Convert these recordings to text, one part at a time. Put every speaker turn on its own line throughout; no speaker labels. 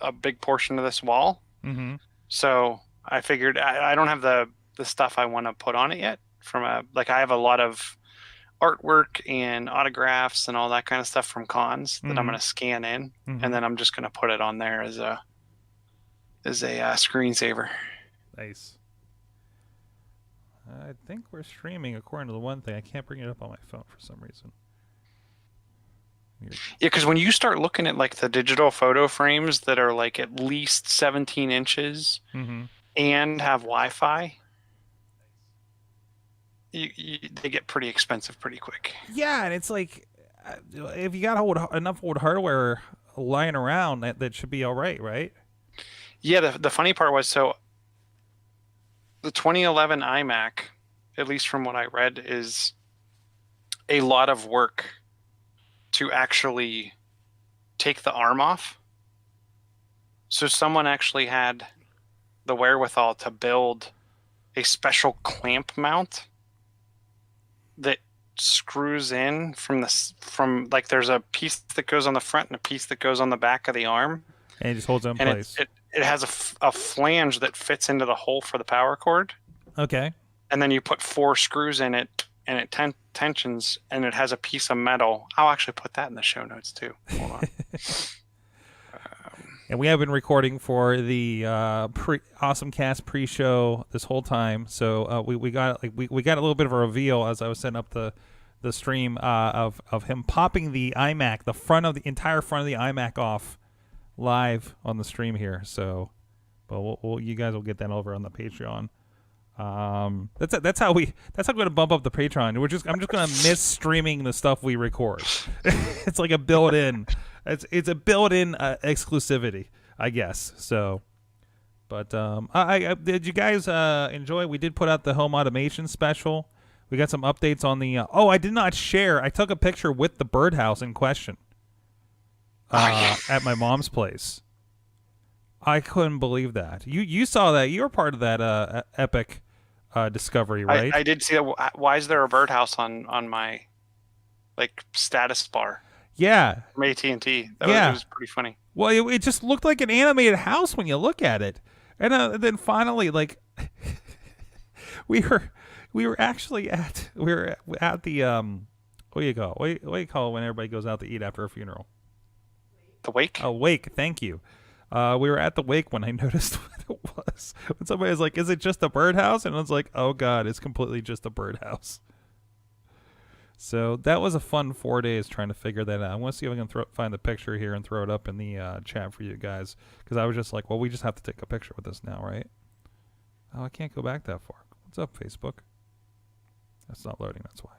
a big portion of this wall.
Mm-hmm.
So I figured I don't have the stuff I want to put on it yet. I have a lot of artwork and autographs and all that kind of stuff from cons that I'm going to scan in, and then I'm just going to put it on there as a screensaver.
Nice. I think we're streaming according to the one thing. I can't bring it up on my phone for some reason.
Weird. Yeah, because when you start looking at like the digital photo frames that are like at least 17 inches and have Wi-Fi, they get pretty expensive pretty quick.
Yeah, and it's like if you got enough old hardware lying around, that should be all right?
Yeah, the funny part was, so the 2011 iMac, at least from what I read, is a lot of work to actually take the arm off. So someone actually had the wherewithal to build a special clamp mount that screws in from like there's a piece that goes on the front and a piece that goes on the back of the arm,
and it just holds it in place.
It has a flange that fits into the hole for the power cord.
Okay.
And then you put 4 screws in it, and it tensions, and it has a piece of metal. I'll actually put that in the show notes too. Hold on.
And we have been recording for the AwesomeCast pre-show this whole time, so we got a little bit of a reveal as I was setting up the stream of him popping the iMac, the entire front of the iMac off live on the stream here. So, but you guys will get that over on the Patreon. That's how we're gonna bump up the Patreon. I'm just gonna miss streaming the stuff we record. It's like a built-in. It's a built-in exclusivity, I guess. So, but I did you guys enjoy? We did put out the home automation special. We got some updates on the. I did not share. I took a picture with the birdhouse in question at my mom's place. I couldn't believe that. You saw that. You were part of that epic discovery, right?
I did see that. Why is there a birdhouse on my like status bar?
Yeah.
From AT&T. That was pretty funny.
Well, it just looked like an animated house when you look at it. And then finally, like, we were actually at the what do you call it when everybody goes out to eat after a funeral?
The wake?
A wake, thank you. We were at the wake when I noticed what it was. When somebody was like, "Is it just a birdhouse?" And I was like, "Oh God, it's completely just a birdhouse." So that was a fun 4 days trying to figure that out. I want to see if I can find the picture here and throw it up in the chat for you guys. Because I was just like, well, we just have to take a picture with this now, right? Oh, I can't go back that far. What's up, Facebook? That's not loading. That's why.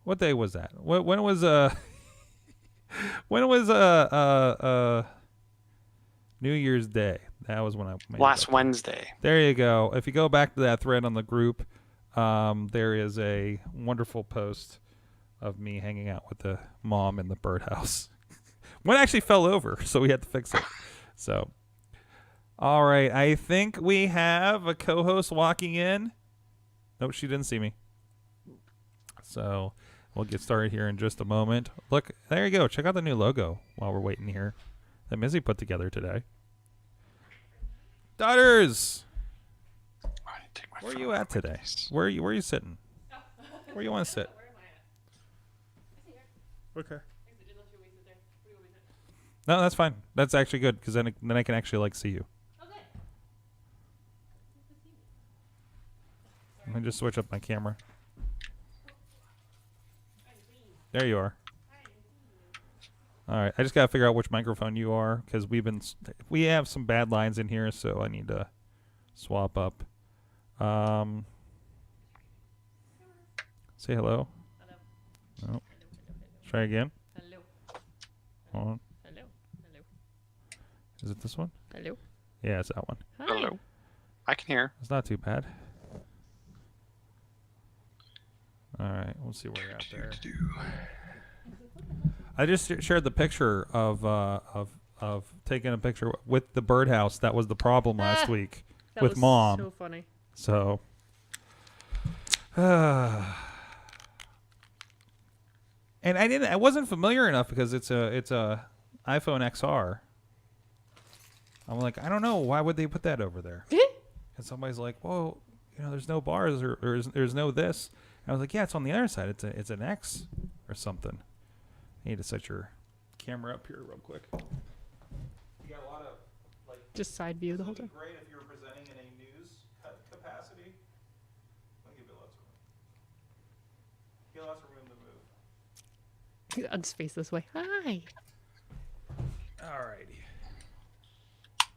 What day was that? When was New Year's Day? That was when I made
last Wednesday.
There you go. If you go back to that thread on the group. There is a wonderful post of me hanging out with the mom in the birdhouse. One actually fell over, so we had to fix it. So, all right. I think we have a co-host walking in. Nope, she didn't see me. So we'll get started here in just a moment. Look, there you go. Check out the new logo while we're waiting here that Mizzy put together today. Daughters! Where are you at today? Where are you sitting? Where you want to sit? Okay. No, that's fine. That's actually good because then I can actually like see you. Let me just switch up my camera. There you are. All right. I just gotta figure out which microphone you are because we have some bad lines in here, so I need to swap up. Say hello. Hello. No. Try again.
Hello.
Hold on.
Hello. Hello.
Is it this one?
Hello.
Yeah, it's that one.
Hi.
Hello. I can hear.
It's not too bad. All right, we'll see where you're at there. I just shared the picture of taking a picture with the birdhouse. That was the problem last week with Mom.
So funny.
So, and I wasn't familiar enough because it's a iPhone XR. I'm like, I don't know. Why would they put that over there? And somebody's like, well, there's no bars or there's no this. And I was like, yeah, it's on the other side. It's an X or something. You need to set your camera up here real quick. You got a lot of
just side view the whole time.
Great if you were presenting in a news capacity. I'll give you lots of room. Give lots of room to move.
I'll just face this way. Hi.
Alrighty.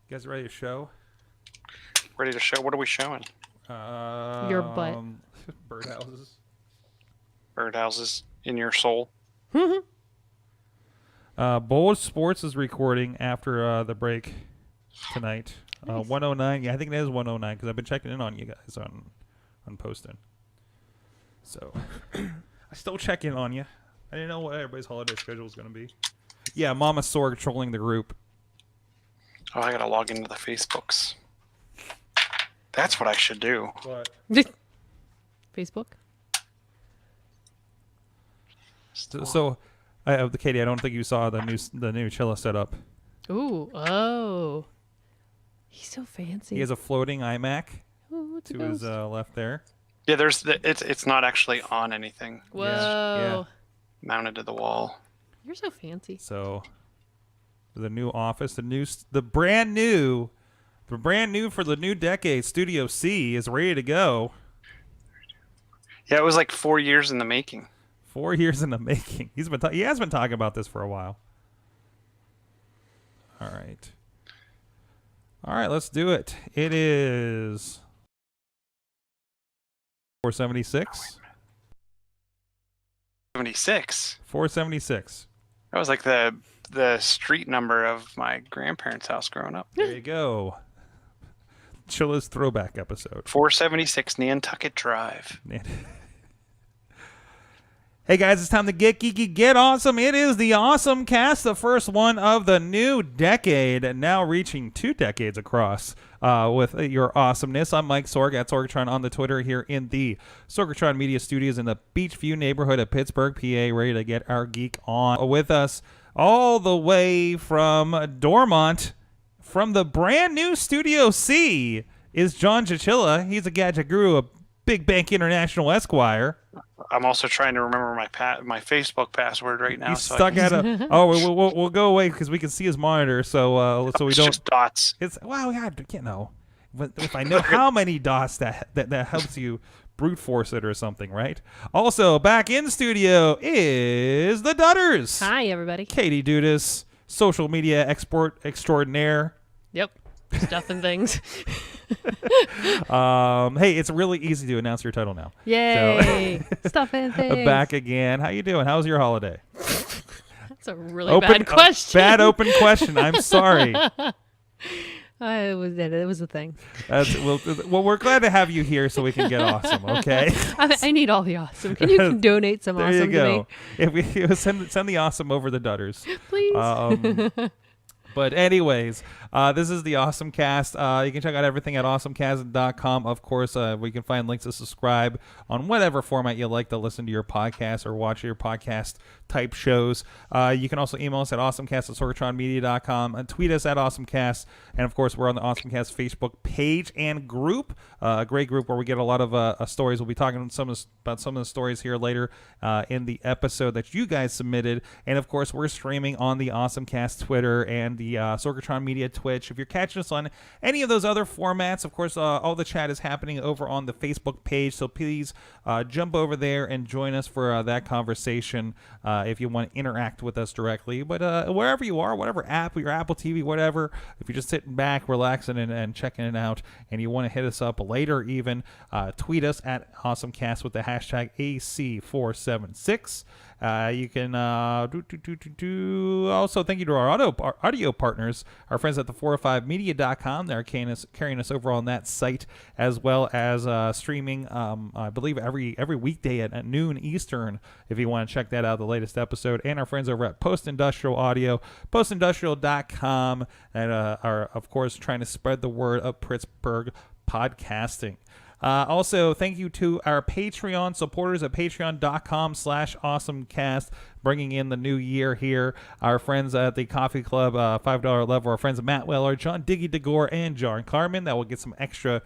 You guys ready to show?
Ready to show? What are we showing?
Your butt.
Birdhouses.
Birdhouses in your soul.
Bold Sports is recording after the break tonight.
Nice.
109. Yeah, I think it is 109 because I've been checking in on you guys on posting. So I still check in on you. I didn't know what everybody's holiday schedule was going to be. Yeah, Mama Sorg trolling the group.
Oh, I gotta log into the Facebooks. That's what I should do.
What?
Facebook.
So Katie, I don't think you saw the new Chilla setup.
Ooh. Oh. He's so fancy.
He has a floating iMac
Ooh, it's a
to his
ghost.
left there.
Yeah, it's not actually on anything.
Whoa.
Yeah.
Mounted to the wall.
You're so fancy.
So the new office, the brand new for the new decade, Studio C is ready to go.
Yeah, it was like 4 years in the making.
4 years in the making. He has been talking about this for a while. All right, let's do it. It is 476.
76.
476.
That was like the street number of my grandparents' house growing up.
There you go. Chilla's throwback episode.
476 Nantucket Drive.
Hey guys, it's time to get geeky, get awesome. It is the AwesomeCast, the first one of the new decade, now reaching 2 decades across with your awesomeness. I'm Mike Sorg at Sorgatron on the Twitter here in the Sorgatron Media Studios in the Beachview neighborhood of Pittsburgh, PA, ready to get our geek on. With us all the way from Dormont, from the brand new Studio C, is John Chichilla. He's a gadget guru, a Big Bank International Esquire.
I'm also trying to remember my Facebook password right now.
He's
so
stuck at a. Oh, we'll go away because we can see his monitor. So we
it's
don't.
just dots.
It's yeah, you know. If I know how many dots that helps you brute force it or something, right? Also back in studio is the Dutters.
Hi, everybody.
Katie Dudas, social media export extraordinaire.
Yep. Stuffing things.
Hey, it's really easy to announce your title now.
Yay. Stuffing things.
Back again. How you doing? How's your holiday?
That's a really bad question.
Bad open question. I'm sorry.
It was a thing.
Well, we're glad to have you here so we can get awesome, okay?
I need all the awesome. Can you donate some
there
awesome
you go.
to me?
If we send the awesome over the Dutters.
Please.
But anyways, this is the AwesomeCast. You can check out everything at awesomecast.com. Of course, we can find links to subscribe on whatever format you like to listen to your podcast or watch your podcast type shows. You can also email us at awesomecast@sorgatronmedia.com and tweet us at awesomecast. And of course, we're on the AwesomeCast Facebook page and group, a great group where we get a lot of stories. We'll be talking about some of the stories here later in the episode that you guys submitted. And of course, we're streaming on the AwesomeCast Twitter and the Sorgatron Media Twitch. If you're catching us on any of those other formats, of course, all the chat is happening over on the Facebook page. So please jump over there and join us for that conversation if you want to interact with us directly. But wherever you are, whatever app, your Apple TV, whatever, if you're just sitting back, relaxing, and checking it out, and you want to hit us up later even, tweet us at AwesomeCast with the hashtag AC476. You can also thank you to our audio partners, our friends at the 405media.com. They're carrying us over on that site, as well as streaming, I believe, every weekday at noon Eastern, if you want to check that out, the latest episode. And our friends over at Post Industrial Audio, postindustrial.com, and are, of course, trying to spread the word of Pittsburgh podcasting. Also, thank you to our Patreon supporters at patreon.com/awesomecast, bringing in the new year here. Our friends at the Coffee Club, $5 level, our friends Matt Weller, John Diggy DeGore, and John Carmen. That will get some extra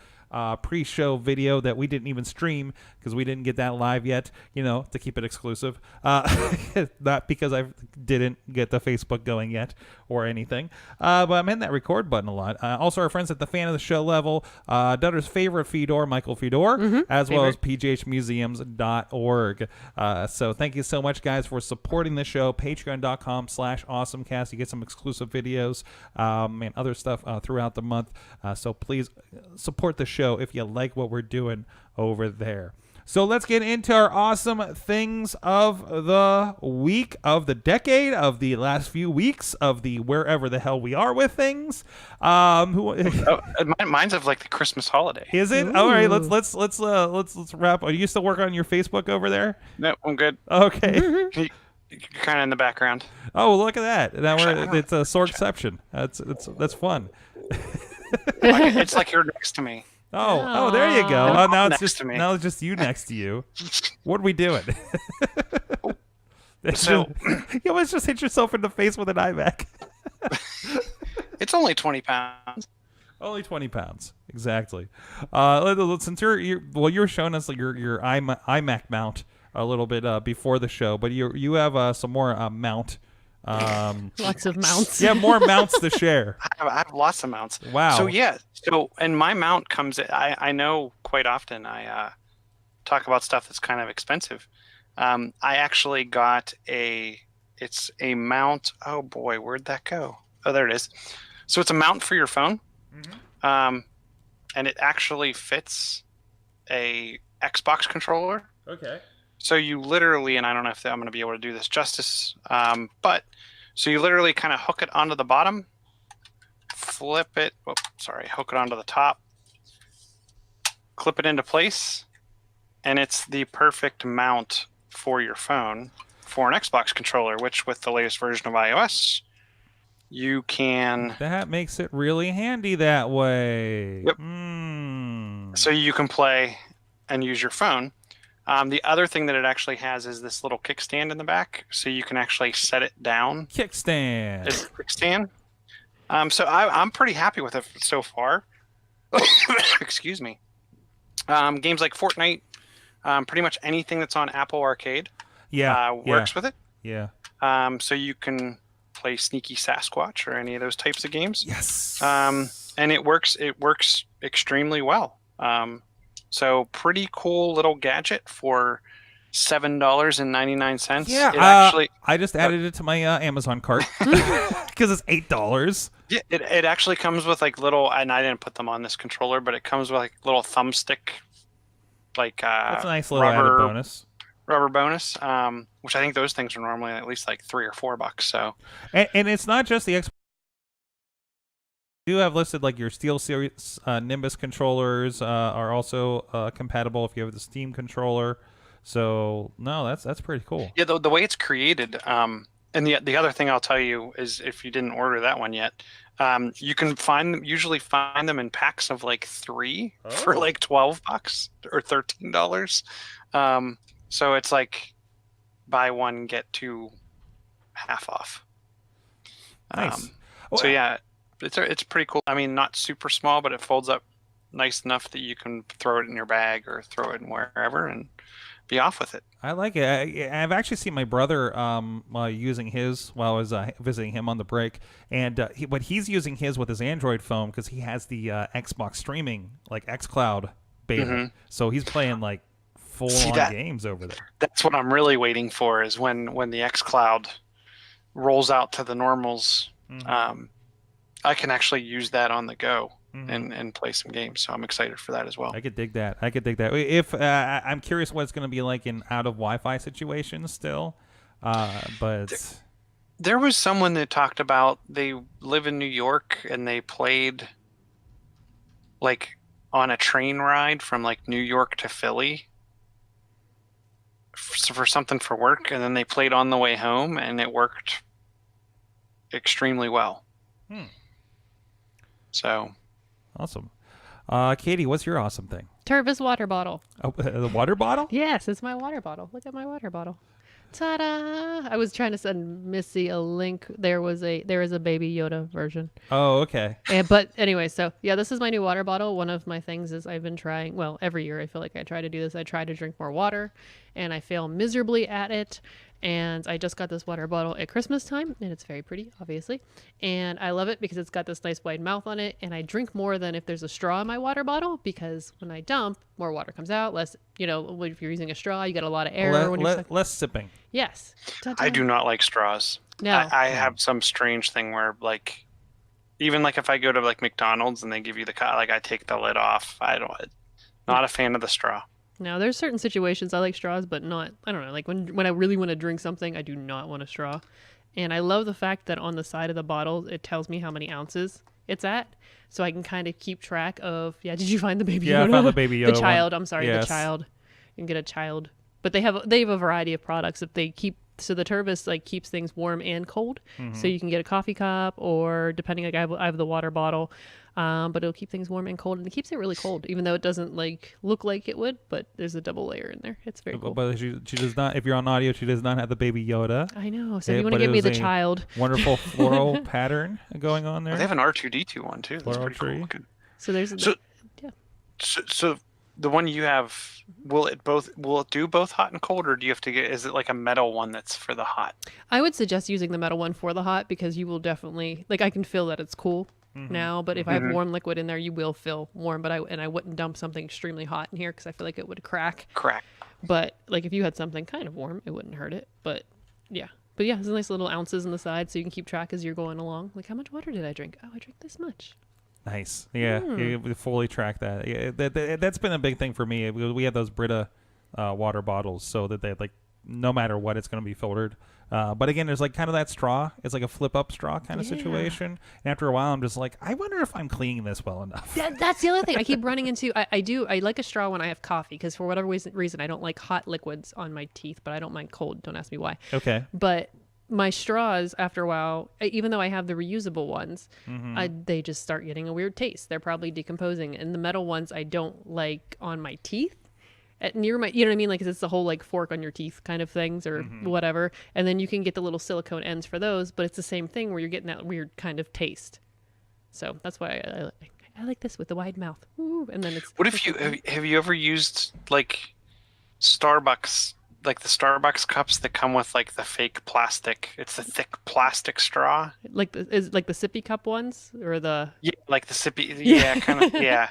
pre-show video that we didn't even stream because we didn't get that live yet, to keep it exclusive. Not because I didn't get the Facebook going yet or anything, but I'm hitting that record button a lot. Also, our friends at the fan of the show level, Dutter's favorite Fedor, Michael Fedor, as well as pghmuseums.org. So thank you so much, guys, for supporting the show. Patreon.com/awesomecast. You get some exclusive videos and other stuff throughout the month. So please support the show if you like what we're doing over there. So let's get into our awesome things of the week, of the decade, of the last few weeks, of the wherever the hell we are with things.
Mine's of like the Christmas holiday.
Is it?
Ooh.
All right, let's wrap. Are you still working on your Facebook over there?
No, I'm good.
Okay.
You're kind of in the background.
Oh, look at that. Now it's a Sorkception. That's fun.
It's like you're next to me.
Oh, there you go. Oh, now it's
Next to me.
just you next to you. What are we doing?
So
You almost just hit yourself in the face with an iMac.
it's only 20 pounds.
Only 20 pounds, exactly. Since you were showing us your iMac mount a little bit before the show, but you have some more mount.
Lots of mounts.
Yeah, more mounts to share.
I have lots of mounts.
Wow.
So yeah. And my mount comes. I know quite often I talk about stuff that's kind of expensive. I actually got it's a mount. Oh boy, where'd that go? Oh, there it is. So it's a mount for your phone. And it actually fits a Xbox controller.
Okay.
So you literally, and I don't know if I'm going to be able to do this justice, but so you literally kind of hook it onto the bottom, flip it, hook it onto the top, clip it into place, and it's the perfect mount for your phone for an Xbox controller, which with the latest version of iOS, you can...
That makes it really handy that way.
Yep.
So
you can play and use your phone. The other thing that it actually has is this little kickstand in the back, so you can actually set it down.
Kickstand.
It's a kickstand. So I'm pretty happy with it so far. Excuse me. Games like Fortnite, pretty much anything that's on Apple Arcade, works with it.
Yeah.
So you can play Sneaky Sasquatch or any of those types of games.
Yes.
And it works extremely well. So pretty cool little gadget for $7.99.
Yeah, I just added it to my Amazon cart because it's $8.
Yeah, it actually comes with like little, and I didn't put them on this controller, but it comes with like little thumbstick, like
that's a nice little added bonus.
Rubber bonus, which I think those things are normally at least like $3 or $4. So,
and it's not just the Xbox. You do have listed like your SteelSeries Nimbus controllers are also compatible if you have the Steam controller. So no, that's pretty cool.
Yeah, the way it's created, and the other thing I'll tell you is if you didn't order that one yet, you can usually find them in packs of like 3 for like $12 or $13. So it's like buy one get 2 half off.
Nice.
So yeah. It's pretty cool. I mean, not super small, but it folds up nice enough that you can throw it in your bag or throw it in wherever and be off with it.
I like it. I've actually seen my brother using his while I was visiting him on the break, and but he's using his with his Android phone because he has the Xbox streaming, like xCloud beta. So he's playing like full-on games over there.
That's what I'm really waiting for is when the xCloud rolls out to the normals. I can actually use that on the go and play some games. So I'm excited for that as well.
I could dig that. If I'm curious what it's going to be like in out of Wi-Fi situations still, but
there was someone that talked about they live in New York and they played like on a train ride from like New York to Philly for something for work, and then they played on the way home and it worked extremely well. So
awesome. Katie, what's your awesome thing?
Tervis water bottle.
Oh, the water bottle?
Yes, it's my water bottle. Look at my water bottle. Ta-da! I was trying to send Missy a link. There is a Baby Yoda version.
Oh, okay.
But anyway, so yeah, this is my new water bottle. One of my things is I've been trying. Well, every year I feel like I try to do this. I try to drink more water, and I fail miserably at it. And I just got this water bottle at Christmas time, and it's very pretty, obviously. And I love it because it's got this nice wide mouth on it, and I drink more than if there's a straw in my water bottle, because when I dump, more water comes out. Less, if you're using a straw, you get a lot of air.
Less sipping.
Yes.
I do not like straws.
No.
I have some strange thing where, like, even like if I go to like McDonald's and they give you the I take the lid off. Not a fan of the straw.
No, there's certain situations I like straws, but not, I don't know, like when I really want to drink something, I do not want a straw. And I love the fact that on the side of the bottle, it tells me how many ounces it's at. So I can kind of keep track of, did you find the Baby Yoda?
Yeah, I found the Baby Yoda
The child,
one.
I'm sorry,
Yes.
the child. You can get a child. But they have a variety of products that they keep. So the Tervis keeps things warm and cold. So you can get a coffee cup, or depending, I have the water bottle. But it'll keep things warm and cold, and it keeps it really cold, even though it doesn't look like it would. But there's a double layer in there. It's very cool.
But she does not. If you're on audio, she does not have the Baby Yoda.
I know. So if you want to give me the child,
wonderful floral pattern going on there.
They have an R2D2 one too. That's
Floral
pretty cool
tree.
looking.
so there's
So the one you have, will it do both hot and cold, or do you have to is it like a metal one that's for the hot?
I would suggest using the metal one for the hot, because you will definitely I can feel that it's cool now. But if I have warm liquid in there, you will feel warm. But I wouldn't dump something extremely hot in here, because I feel like it would crack. But if you had something kind of warm, it wouldn't hurt it. But yeah, there's nice little ounces on the side, so you can keep track as you're going along. Like, how much water did I drink? Oh, I drank this much.
Nice. Yeah, you fully track that. Yeah, that's been a big thing for me. We have those Brita water bottles, so that they no matter what, it's going to be filtered. But again, there's kind of that straw. It's like a flip-up straw kind of situation. And after a while, I'm just like, I wonder if I'm cleaning this well enough.
That's the other thing I keep running into. I like a straw when I have coffee, because for whatever reason, I don't like hot liquids on my teeth, but I don't mind cold. Don't ask me why.
Okay.
But my straws, after a while, even though I have the reusable ones, they just start getting a weird taste. They're probably decomposing. And the metal ones I don't like on my teeth. Near my, you know what I mean? It's the whole fork on your teeth kind of things, or whatever. And then you can get the little silicone ends for those, but it's the same thing where you're getting that weird kind of taste. So that's why I like this with the wide mouth. Ooh, and then it's.
What if have you ever used Starbucks, the Starbucks cups that come with the fake plastic? It's the thick plastic straw.
The sippy cup ones, or the.
Yeah, the sippy. Yeah, kind of. Yeah.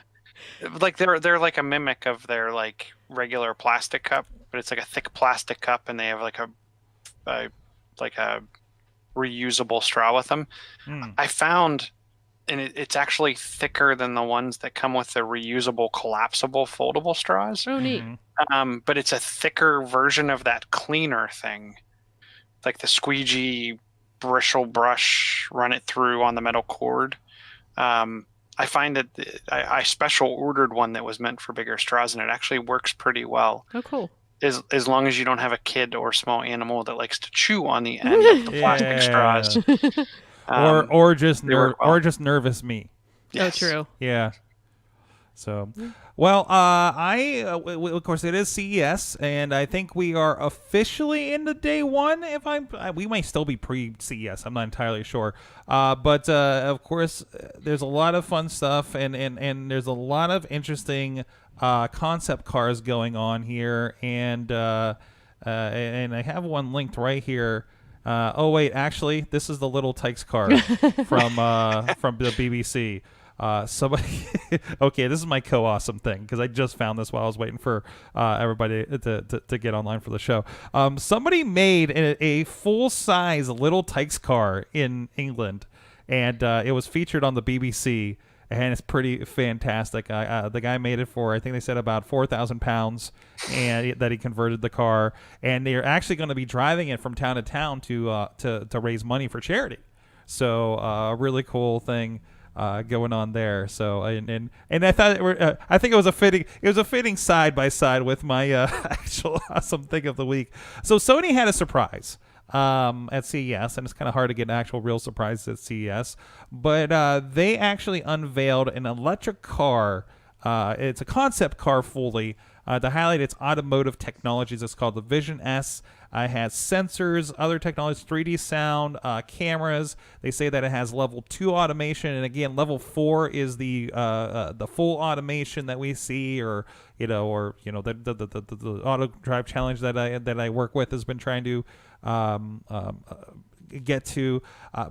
They're like a mimic of their regular plastic cup, but it's a thick plastic cup, and they have a reusable straw with them. I found, and it's actually thicker than the ones that come with the reusable collapsible foldable straws.
Oh, neat.
But it's a thicker version of that cleaner thing, like the squeegee bristle brush, run it through on the metal cord. I find that I special ordered one that was meant for bigger straws, and it actually works pretty well.
Oh, cool.
As long as you don't have a kid or small animal that likes to chew on the end of the plastic straws.
or just nervous me.
Yes.
Oh, true.
Yeah. So, well, of course, it is CES, and I think we are officially into day one. We might still be pre-CES. I'm not entirely sure. But of course, there's a lot of fun stuff, and there's a lot of interesting concept cars going on here, and I have one linked right here. Oh wait, actually, this is the Little Tykes car from the BBC. Somebody okay, this is my co-awesome thing, because I just found this while I was waiting for everybody to get online for the show. Somebody made a full-size Little Tykes car in England, and it was featured on the BBC, and it's pretty fantastic. The guy made it for, I think they said, about £4,000, and that he converted the car, and they're actually going to be driving it from town to town to raise money for charity. So a really cool thing going on there. So and I thought I think it was a fitting side by side with my actual awesome thing of the week. So Sony had a surprise at CES, and it's kind of hard to get an actual real surprise at CES, but they actually unveiled an electric car It's a concept car fully. To highlight its automotive technologies, it's called the Vision S. It has sensors, other technologies, 3D sound, cameras. They say that it has level 2 automation, and again, level 4 is the full automation that we see, or the auto drive challenge that I work with has been trying to get to.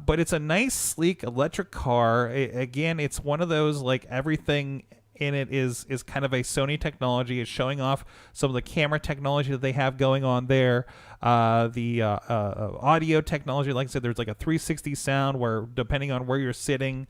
But it's a nice, sleek electric car. Again, it's one of those, like, everything in it is kind of a Sony technology. It's showing off some of the camera technology that they have going on there. The audio technology, like I said, there's like a 360 sound where, depending on where you're sitting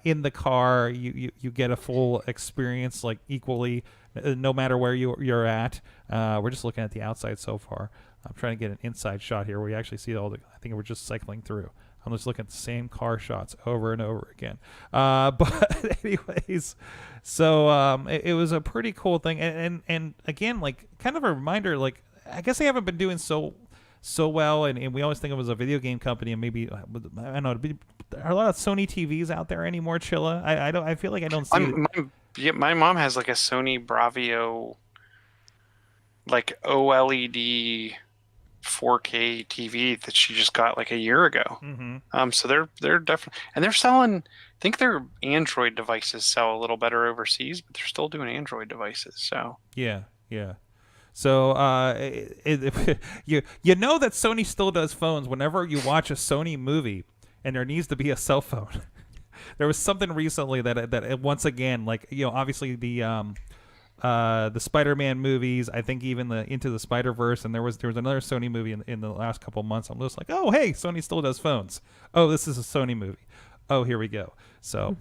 in the car, you get a full experience, like, equally, no matter where you're at. We're just looking at the outside so far. I'm trying to get an inside shot here where you actually see I think we're just cycling through. I'm just looking at the same car shots over and over again. But anyways, so it was a pretty cool thing. And again, like, kind of a reminder, like, I guess they haven't been doing so well, and we always think of it as a video game company, and maybe, I don't know, are a lot of Sony TVs out there anymore, Chilla? I feel like I don't see
my mom has like a Sony Bravio, like, OLED 4K TV that she just got like a year ago.
Mm-hmm.
So they're definitely, and they're selling, I think their Android devices sell a little better overseas, but they're still doing Android devices. So
yeah. So you know that Sony still does phones. Whenever you watch a Sony movie and there needs to be a cell phone, there was something recently that once again, like, obviously the Spider-Man movies, I think even the Into the Spider-Verse, and there was another Sony movie in the last couple of months. I'm just like, oh, hey, Sony still does phones. Oh, this is a Sony movie. Oh, here we go. So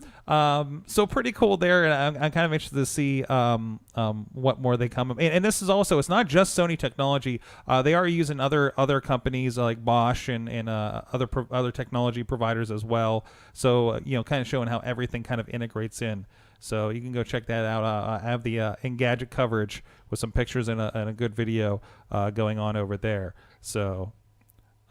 so pretty cool there, and I'm kind of interested to see what more they come. And this is also, it's not just Sony technology. They are using other companies like Bosch and other technology providers as well. So kind of showing how everything kind of integrates in. So you can go check that out. I have the Engadget coverage with some pictures and a good video going on over there. So,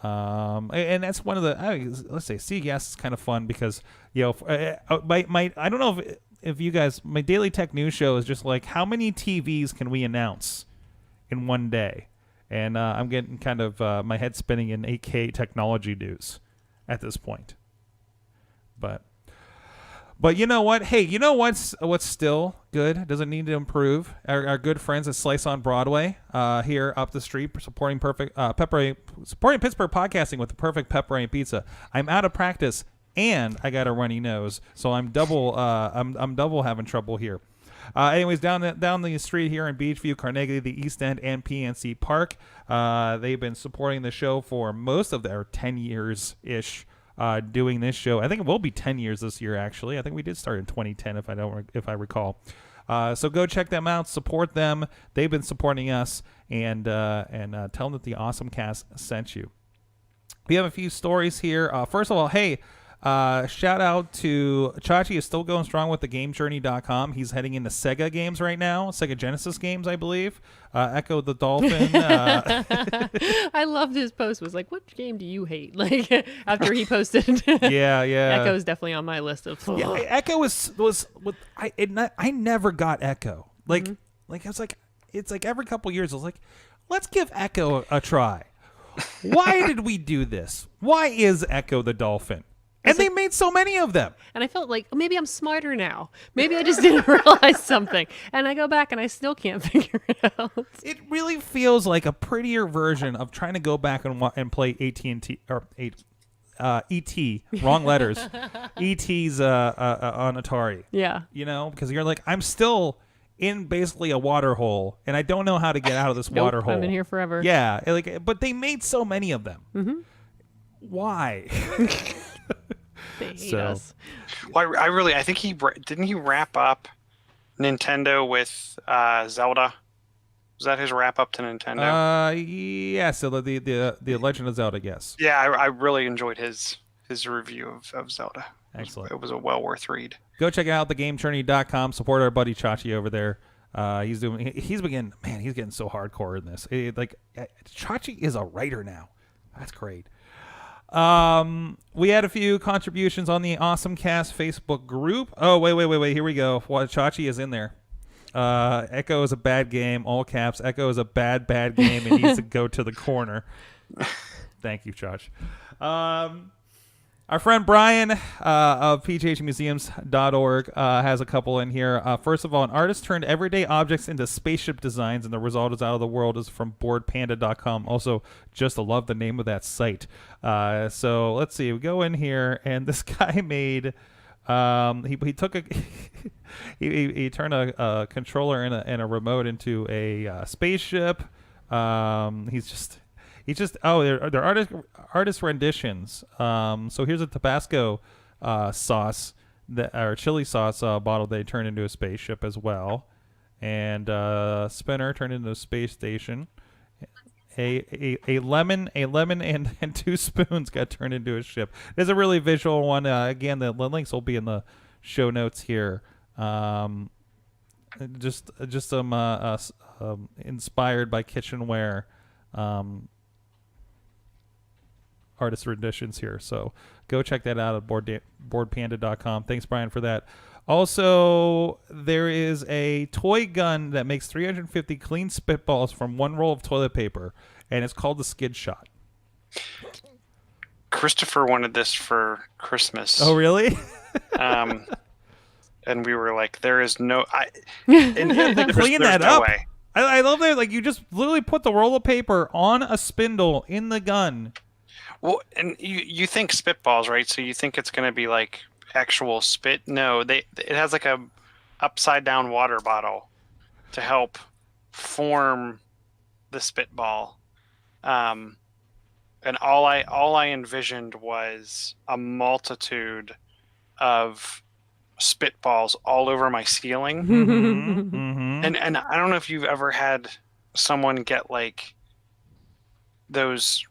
and that's one of the, let's say, CES is kind of fun because, I don't know if you guys, my Daily Tech News show is just like, how many TVs can we announce in one day? And I'm getting kind of my head spinning in 8K technology news at this point. But you know what? Hey, you know what's still good? Doesn't need to improve. Our good friends at Slice on Broadway here up the street, supporting Pittsburgh podcasting with the perfect pepperoni pizza. I'm out of practice and I got a runny nose, so I'm double having trouble here. Anyways, down the street here in Beachview, Carnegie, the East End, and PNC Park, they've been supporting the show for most of their 10 years ish. Doing this show. I think it will be 10 years this year, actually. I think we did start in 2010, if I recall. So go check them out, support them. They've been supporting us, and tell them that the AwesomeCast sent you. We have a few stories here. First of all, hey, shout out to Chachi is still going strong with the GameJourney.com. He's heading into Sega games right now, Sega Genesis games, I believe. Echo the Dolphin.
I loved his post. Was like, "What game do you hate?" Like after he posted.
Yeah.
Echo's definitely on my list of.
Yeah, Echo I never got Echo. Like it's like every couple years I was like, let's give Echo a try. Why did we do this? Why is Echo the Dolphin? And they made so many of them.
And I felt like, maybe I'm smarter now. Maybe I just didn't realize something. And I go back and I still can't figure it out.
It really feels like a prettier version of trying to go back and play AT&T or E.T. Wrong letters. E.T.'s on Atari.
Yeah.
Because you're like, I'm still in basically a water hole, and I don't know how to get out of this water hole.
I'm in here forever.
Yeah. But they made so many of them.
Mm-hmm.
Why?
They hate us.
Well, I think didn't he wrap up Nintendo with Zelda? Was that his wrap up to Nintendo?
Yeah. So the Legend of Zelda, yes.
Yeah, I really enjoyed his review of Zelda.
Excellent.
It was a well worth read.
Go check out thegamejourney.com. Support our buddy Chachi over there. He's getting so hardcore in this. Chachi is a writer now. That's great. We had a few contributions on the AwesomeCast Facebook group. Oh, wait. Here we go. Chachi is in there. Echo is a bad game. All caps. Echo is a bad game. It needs to go to the corner. Thank you, Josh. Our friend Brian of phmuseums.org has a couple in here. First of all, an artist turned everyday objects into spaceship designs, and the result is out of the world. Is from boardpanda.com. Also, just love the name of that site. So let's see. We go in here, and this guy made. He took a he turned a controller and a remote into a spaceship. They're artist renditions. So here's a Tabasco sauce or chili sauce bottle they turned into a spaceship as well, and spinner turned into a space station. A lemon and 2 spoons got turned into a ship. There's a really visual one. Again, the links will be in the show notes here. Just some inspired by kitchenware artist renditions here. So go check that out at boardpanda.com. Thanks, Brian, for that. Also, there is a toy gun that makes 350 clean spitballs from 1 roll of toilet paper, and it's called the Skid Shot.
Christopher wanted this for Christmas.
Oh, really?
And we were like, there is no...
Clean that
no
up.
Way.
I love that. Like, you just literally put the roll of paper on a spindle in the gun.
Well, and you think spitballs, right? So you think it's going to be like actual spit. No, it has like a upside down water bottle to help form the spitball. And all I envisioned was a multitude of spitballs all over my ceiling. And I don't know if you've ever had someone get like those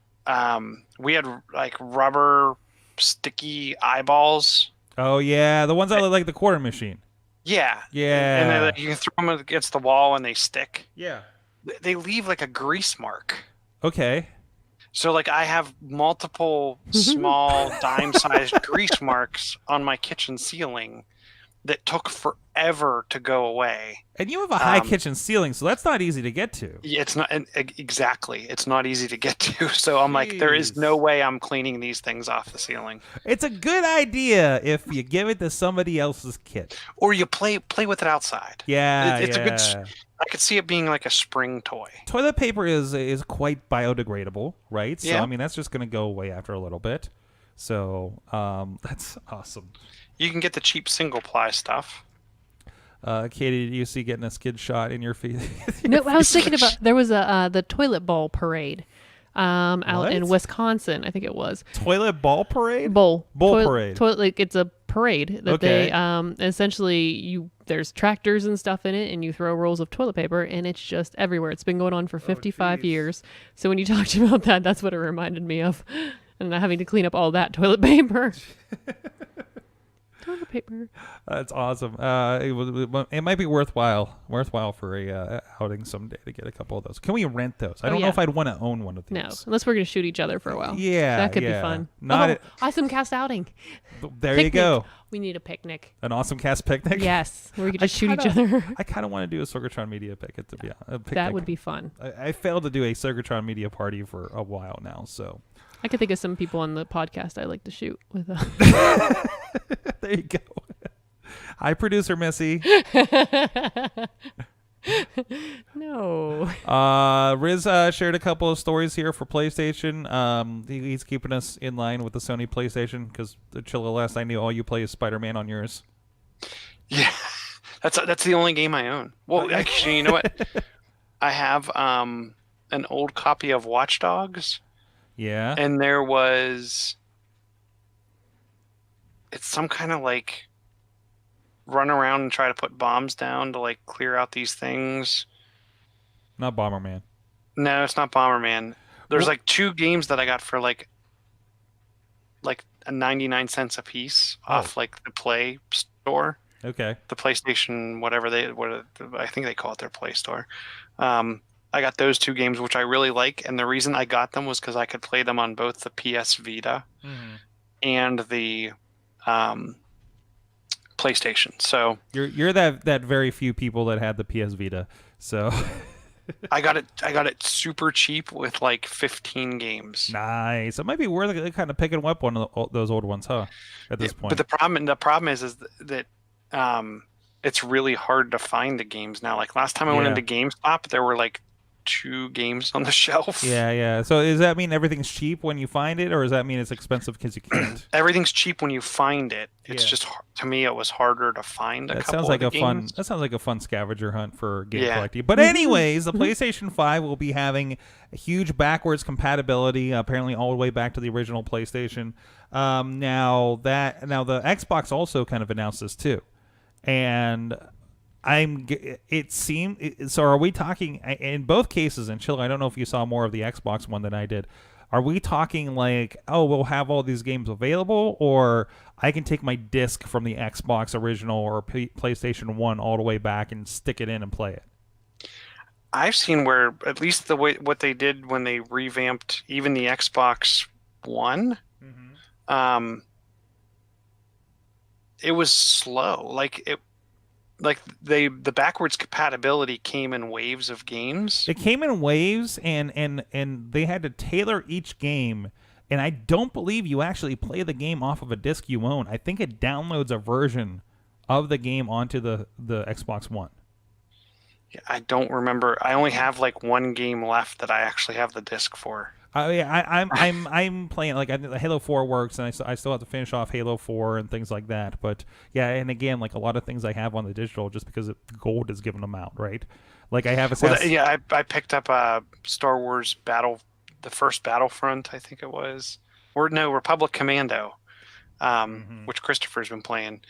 we had like rubber sticky eyeballs.
Oh yeah, the ones that look like the quarter machine.
Yeah. And then you can throw them against the wall and they stick.
Yeah.
They leave like a grease mark.
Okay.
So like I have multiple small dime-sized grease marks on my kitchen ceiling that took forever to go away.
And you have a high kitchen ceiling, so that's not easy to get to.
Yeah, it's not exactly. It's not easy to get to. So I'm like, there is no way I'm cleaning these things off the ceiling.
It's a good idea if you give it to somebody else's kid,
or you play with it outside.
Yeah,
it's a good. I could see it being like a spring toy.
Toilet paper is quite biodegradable, right? So
yeah.
I mean, that's just going to go away after a little bit. So that's awesome.
You can get the cheap single ply stuff.
Katie, do you see getting a Skid Shot in your feet?
No, I was thinking about there was the toilet bowl parade out in Wisconsin. I think it was
toilet ball parade.
Bowl
parade.
Like it's a parade that they essentially there's tractors and stuff in it, and you throw rolls of toilet paper, and it's just everywhere. It's been going on for 55 years. So when you talked about that, that's what it reminded me of, and having to clean up all that toilet paper. Toilet paper.
That's awesome. It might be worthwhile for a outing someday to get a couple of those. Can we rent those? I don't know if I'd want to own one of these.
No, unless we're gonna shoot each other for a while.
Yeah,
that could be fun. Awesome cast outing.
There
picnic.
You go.
We need a picnic.
An awesome cast picnic.
Yes, where we could just shoot each other.
I kind of want to do a Sorgatron Media picnic. To be honest,
that would be fun.
I failed to do a Sorgatron Media party for a while now, so.
I could think of some people on the podcast I like to shoot with.
There you go. Hi, producer Missy.
No.
Riz shared a couple of stories here for PlayStation. He's keeping us in line with the Sony PlayStation because the Chilla last I knew all you play is Spider-Man on yours.
Yeah, that's the only game I own. Well, actually, you know what? I have an old copy of Watch Dogs.
Yeah.
And it's some kind of like run around and try to put bombs down to like clear out these things.
Not Bomberman.
No, it's not Bomberman. There's like 2 games that I got for like a 99 cents a piece off like the Play Store.
Okay.
The PlayStation, I think they call it their Play Store. I got those 2 games, which I really like, and the reason I got them was because I could play them on both the PS Vita and the PlayStation. So
You're that very few people that had the PS Vita. So
I got it super cheap with like 15 games.
nice. It might be worth it, kind of picking up one of those old ones, huh? At
Yeah,
this
but
point.
the problem is that it's really hard to find the games now. Like last time I went
Yeah.
into GameStop, there were like 2 games on the shelf.
Yeah, yeah. So does that mean everything's cheap when you find it, or does that mean it's expensive because you can't?
Everything's cheap when you find it. It's
Yeah.
just to me it was harder to find a
That
couple
sounds
of
like
the
a fun.
games.
That sounds like a fun scavenger hunt for game
Yeah.
collecting. But anyways, the PlayStation 5 will be having a huge backwards compatibility, apparently all the way back to the original PlayStation. Now the Xbox also kind of announced this too, and it seemed so. Are we talking in both cases? And Chill, I don't know if you saw more of the Xbox one than I did. Are we talking like, oh, we'll have all these games available, or I can take my disc from the Xbox original or PlayStation 1 all the way back and stick it in and play it?
I've seen where at least the way what they did when they revamped even the Xbox One, it was slow. The backwards compatibility came in waves of games.
It came in waves, and they had to tailor each game. And I don't believe you actually play the game off of a disc you own. I think it downloads a version of the game onto the Xbox One.
I don't remember. I only have like one game left that I actually have the disc for.
I'm playing like Halo 4 works, and I still have to finish off Halo 4 and things like that. But yeah, and again, like a lot of things I have on the digital just because gold is giving them out, right? Like I have
I picked up Star Wars the first Battlefront, I think it was, or no, Republic Commando, which Christopher's been playing.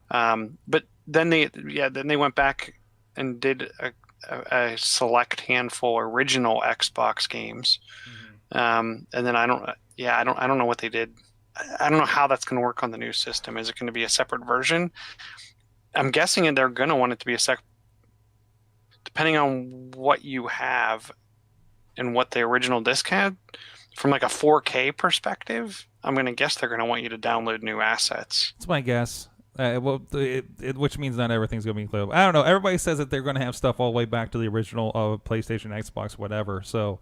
But then they went back and did a select handful original Xbox games. And then I don't know what they did. I don't know how that's going to work on the new system. Is it going to be a separate version? I'm guessing they're going to want it to be depending on what you have and what the original disc had. From like a 4K perspective, I'm going to guess they're going to want you to download new assets.
That's my guess. Which means not everything's going to be included. I don't know. Everybody says that they're going to have stuff all the way back to the original PlayStation, Xbox, whatever. So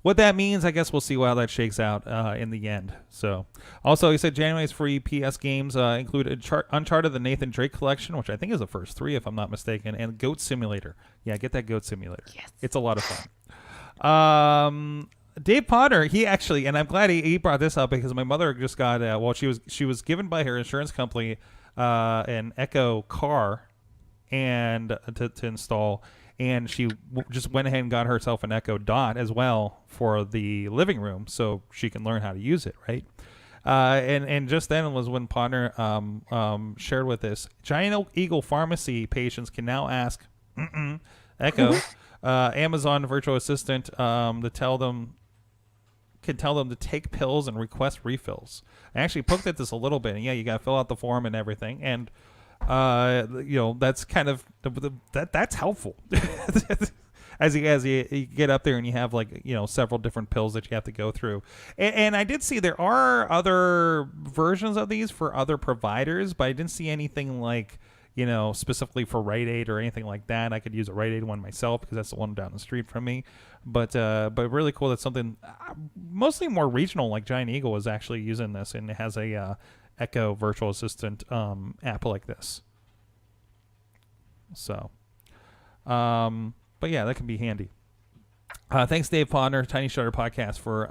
what that means, I guess we'll see how that shakes out in the end. So, also, he said January's free PS games include Uncharted, the Nathan Drake collection, which I think is the first 3, if I'm not mistaken, and Goat Simulator. Yeah, get that Goat Simulator.
Yes.
It's a lot of fun. Dave Potter, he actually, and I'm glad he brought this up because my mother just got, she was given by her insurance company an Echo car and to install. And she just went ahead and got herself an Echo Dot as well for the living room so she can learn how to use it, right? And just then was when Podner shared with us, Giant Eagle Pharmacy patients can now ask Echo, Amazon virtual assistant, to tell them to take pills and request refills. I actually poked at this a little bit, and yeah, you got to fill out the form and everything, and that's kind of that's helpful as you get up there and you have several different pills that you have to go through. And I did see there are other versions of these for other providers, but I didn't see anything like specifically for Rite Aid or anything like that. I could use a Rite Aid one myself because that's the one down the street from me. But really cool that something mostly more regional like Giant Eagle is actually using this, and it has a Echo virtual assistant app like this. So, but yeah, that can be handy. Thanks, Dave Podner, Tiny Shutter Podcast, for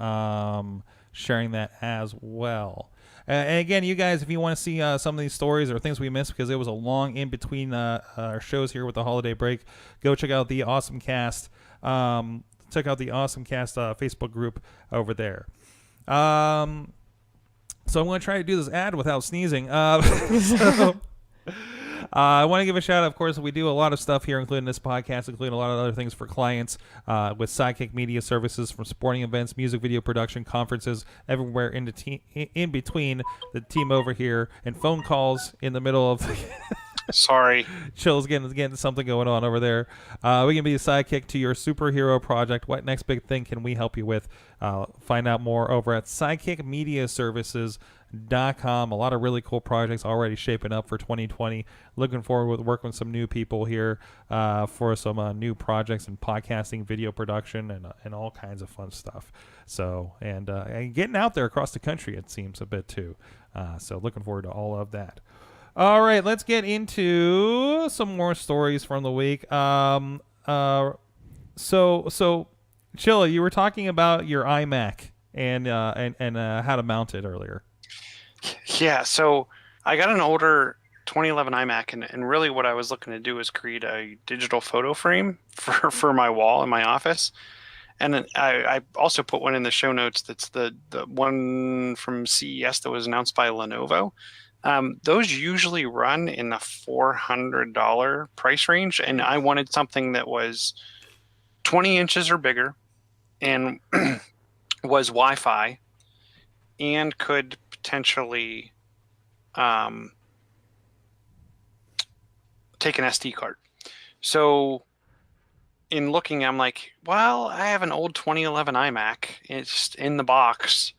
sharing that as well. And again, you guys, if you want to see some of these stories or things we missed because it was a long in between our shows here with the holiday break, go check out the AwesomeCast. Check out the AwesomeCast Facebook group over there. So I'm going to try to do this ad without sneezing. I want to give a shout out. Of course, we do a lot of stuff here, including this podcast, including a lot of other things for clients with Sidekick Media Services, from sporting events, music video production, conferences, everywhere in between. The team over here and phone calls in the middle of
Sorry.
Chill's getting something going on over there. We can be a sidekick to your superhero project. What next big thing can we help you with? Find out more over at sidekickmediaservices.com. awesomecast.com. A lot of really cool projects already shaping up for 2020. Looking forward to working with some new people here for some new projects in podcasting, video production, and all kinds of fun stuff. So, and getting out there across the country, it seems a bit too. So looking forward to all of that. All right, let's get into some more stories from the week. So Chilla, you were talking about your iMac and how to mount it earlier.
Yeah, so I got an older 2011 iMac, and really what I was looking to do is create a digital photo frame for my wall in my office. And then I also put one in the show notes. That's the one from CES that was announced by Lenovo. Those usually run in the $400 price range, and I wanted something that was 20 inches or bigger and was Wi-Fi and could potentially take an SD card. So in looking, I'm like, well, I have an old 2011 iMac. It's in the box.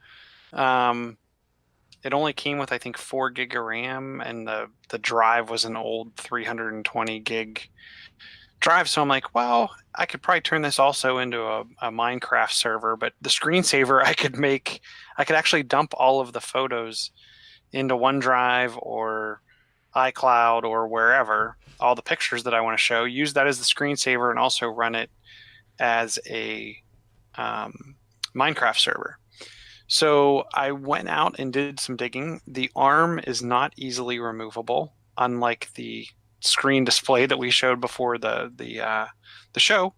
It only came with, I think, 4 gig of RAM, and the drive was an old 320 gig drive. So I'm like, well, I could probably turn this also into a Minecraft server, but the screensaver I could actually dump all of the photos into OneDrive or iCloud or wherever, all the pictures that I want to show, use that as the screensaver, and also run it as a Minecraft server. So I went out and did some digging. The ARM is not easily removable, unlike the screen display that we showed before the show,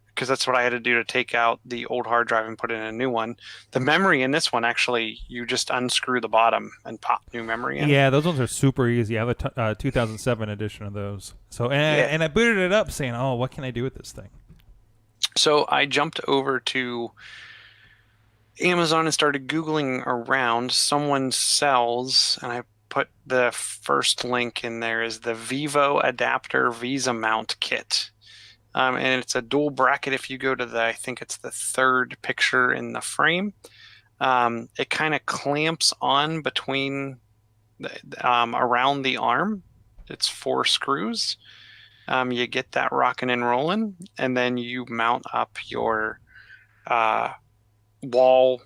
because that's what I had to do to take out the old hard drive and put in a new one. The memory in this one, actually, you just unscrew the bottom and pop new memory in.
Yeah, those ones are super easy. I have a 2007 edition of those. So and I booted it up saying, oh, what can I do with this thing?
So I jumped over to Amazon and started Googling around. Someone sells, and I put the first link in there, is the Vivo Adapter Visa Mount Kit. And it's a dual bracket. If you go to I think it's the third picture in the frame, it kind of clamps on between around the arm. It's 4 screws. You get that rocking and rolling, and then you mount up your wall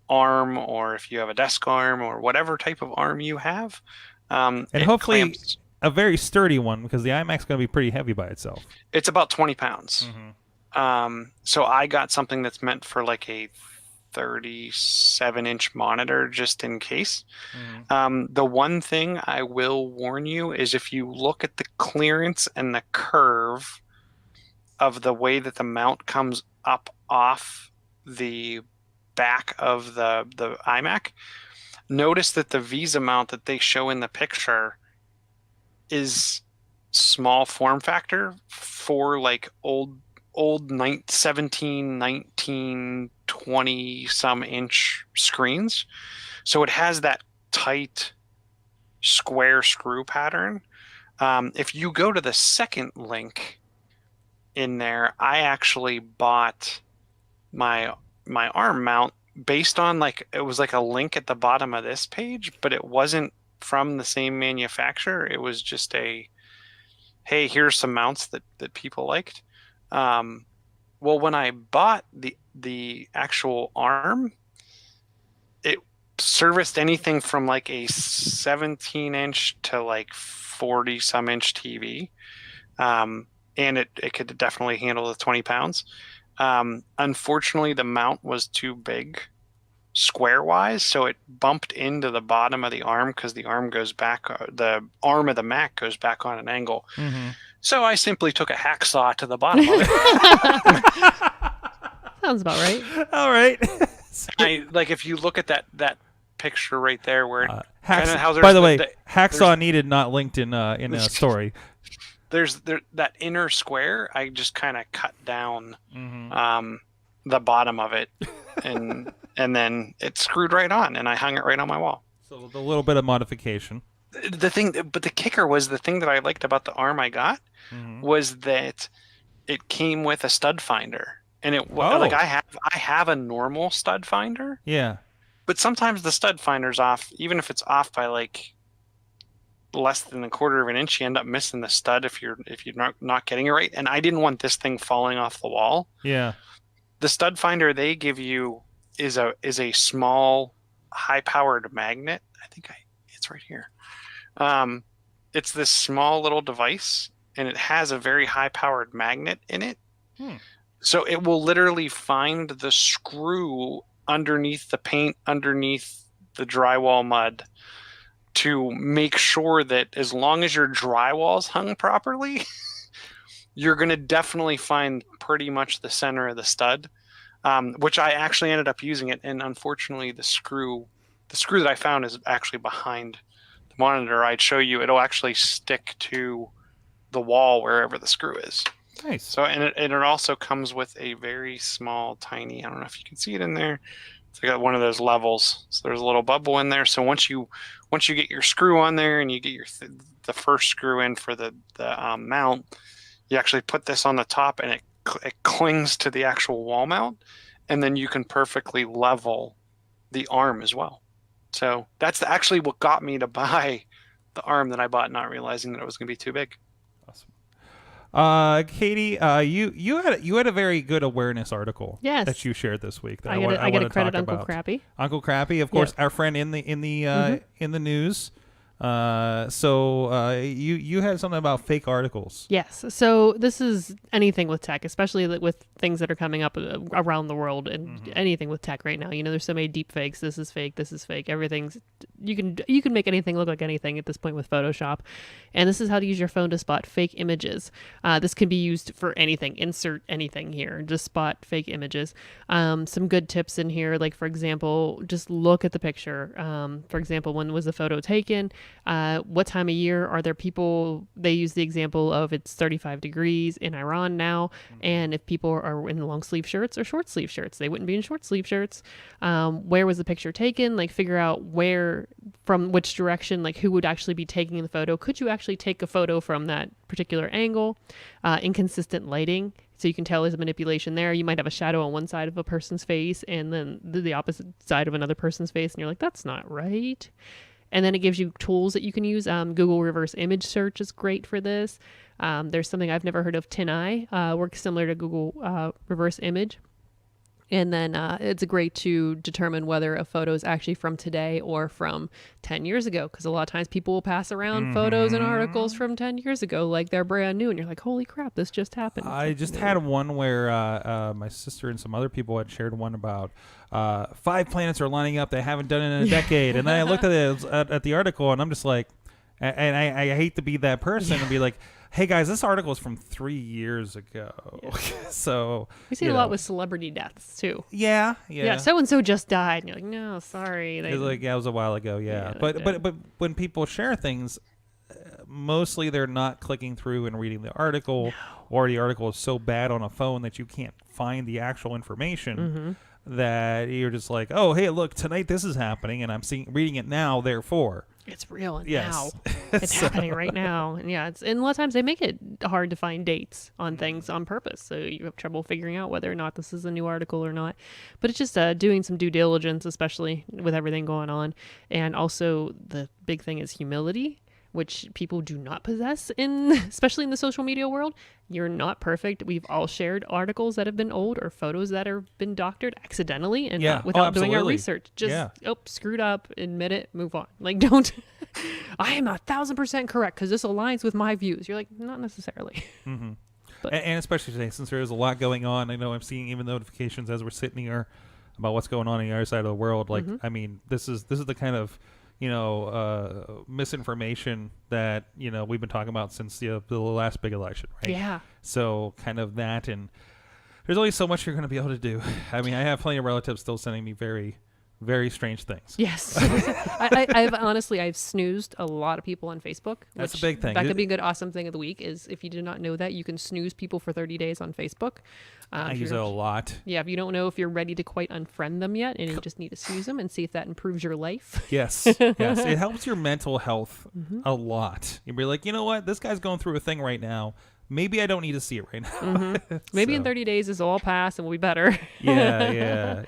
arm, or if you have a desk arm or whatever type of arm you have.
And hopefully clamps. A very sturdy one, because the iMac's going to be pretty heavy by itself.
It's about 20 pounds.
Mm-hmm.
So I got something that's meant for like a 37-inch monitor, just in case.
Mm-hmm.
The one thing I will warn you is, if you look at the clearance and the curve of the way that the mount comes up off the back of the iMac, notice that the Visa mount that they show in the picture is small form factor for like old 17, 19, 20 some inch screens. So it has that tight square screw pattern. If you go to the second link in there, I actually bought my arm mount based on, like, it was like a link at the bottom of this page, but it wasn't from the same manufacturer. It was just hey, here's some mounts that people liked. Well, when I bought the actual arm, it serviced anything from like a 17-inch to like 40 some inch TV. And it could definitely handle the 20 pounds. Unfortunately, the mount was too big square wise, so it bumped into the bottom of the arm, because the arm goes back, the arm of the Mac goes back on an angle.
Mm-hmm.
So I simply took a hacksaw to the bottom of it.
Sounds about right.
All right.
If you look at that picture right there, where
by the way, hacksaw needed, not linked in a story.
There's that inner square. I just kind of cut down
Mm-hmm.
The bottom of it, and then it screwed right on, and I hung it right on my wall.
So with a little bit of modification.
But the kicker was, the thing that I liked about the arm I got was that it came with a stud finder, and like I have a normal stud finder.
Yeah.
But sometimes the stud finder's off, even if it's off by like less than a quarter of an inch, you end up missing the stud if you're not getting it right. And I didn't want this thing falling off the wall.
Yeah.
The stud finder they give you is a small, high-powered magnet. It's right here. It's this small little device, and it has a very high-powered magnet in it. So it will literally find the screw underneath the paint, underneath the drywall mud, to make sure that as long as your drywall's hung properly, you're going to definitely find pretty much the center of the stud, which I actually ended up using it. And unfortunately, the screw that I found is actually behind the monitor. I'd show you. It'll actually stick to the wall wherever the screw is.
Nice.
So, and it also comes with a very small, tiny, I don't know if you can see it in there. It's got one of those levels. So there's a little bubble in there. So once you get your screw on there and you get the first screw in for the mount, you actually put this on the top, and it clings to the actual wall mount, and then you can perfectly level the arm as well. So that's actually what got me to buy the arm that I bought, not realizing that it was going to be too big.
Awesome. Katie, you had a very good awareness article that you shared this week. That
I get to credit Uncle Crappy.
Uncle Crappy, of course, our friend in the news. So you had something about fake articles.
Yes. So this is anything with tech, especially with things that are coming up around the world, and anything with tech right now. You know, there's so many deep fakes. This is fake. This is fake. Everything's you can make anything look like anything at this point with Photoshop. And this is how to use your phone to spot fake images. This can be used for anything. Insert anything here. Just spot fake images. Some good tips in here, like for example, just look at the picture. For example, when was the photo taken? What time of year are there people? They use the example of it's 35 degrees in Iran now, and if people are in long sleeve shirts or short sleeve shirts, they wouldn't be in short sleeve shirts. Where was the picture taken? Like figure out where, from which direction, like who would actually be taking the photo. Could you actually take a photo from that particular angle? Inconsistent lighting. So you can tell there's a manipulation there. You might have a shadow on one side of a person's face and then the opposite side of another person's face, and you're like, that's not right. And then it gives you tools that you can use. Google reverse image search is great for this. There's something I've never heard of, TinEye, works similar to Google reverse image. And then it's great to determine whether a photo is actually from today or from 10 years ago. Because a lot of times people will pass around photos and articles from 10 years ago like they're brand new. And you're like, holy crap, this just happened.
I just had one where my sister and some other people had shared one about 5 planets are lining up they haven't done it in a decade. And then I looked at the article, and I'm just like, and I hate to be that person and be like, hey guys, this article is from 3 years ago. Yeah. So
we see a lot with celebrity deaths too.
Yeah.
So and so just died, and you're like, no, sorry.
It's like, yeah, it was a while ago. Yeah, but when people share things, mostly they're not clicking through and reading the article, or the article is so bad on a phone that you can't find the actual information. That you're just like, oh, hey, look, tonight this is happening, and I'm reading it now, therefore.
It's real now. It's happening right now. And and a lot of times they make it hard to find dates on things on purpose. So you have trouble figuring out whether or not this is a new article or not. But it's just doing some due diligence, especially with everything going on. And also the big thing is humility, which people do not possess especially in the social media world. You're not perfect. We've all shared articles that have been old or photos that have been doctored accidentally and without doing our research. Just, screwed up, admit it, move on. Like, don't, I am 1,000% correct because this aligns with my views. You're like, not necessarily.
But, and especially today, since there is a lot going on, I know I'm seeing even notifications as we're sitting here about what's going on the other side of the world. Like, I mean, this is the kind of misinformation that, we've been talking about since the last big election, right?
Yeah. So
kind of that, and there's only so much you're going to be able to do. I mean, I have plenty of relatives still sending me very, very strange things.
Yes. I've snoozed a lot of people on Facebook.
That's a big thing.
That could be a good awesome thing of the week is if you did not know that, you can snooze people for 30 days on Facebook.
I use it a lot.
Yeah, if you don't know if you're ready to quite unfriend them yet, and you just need to snooze them and see if that improves your life.
Yes. It helps your mental health a lot. You'll be like, you know what? This guy's going through a thing right now. maybe I don't need to see it right now.
Mm-hmm. Maybe in 30 days this will all pass and we'll be better.
Yeah.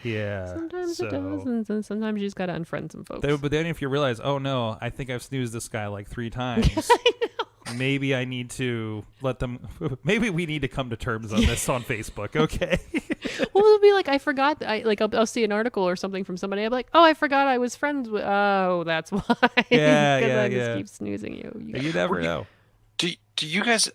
Sometimes it does, and sometimes you just gotta unfriend some folks.
But then if you realize, oh no, I think I've snoozed this guy like 3 times. Maybe I need to let them. Maybe we need to come to terms on this on Facebook, okay?
Well, it'll be like I forgot. I'll see an article or something from somebody. I'm like, oh, I forgot I was friends with. Oh, that's why.
Yeah,
I just keep snoozing you.
You never know.
Do you guys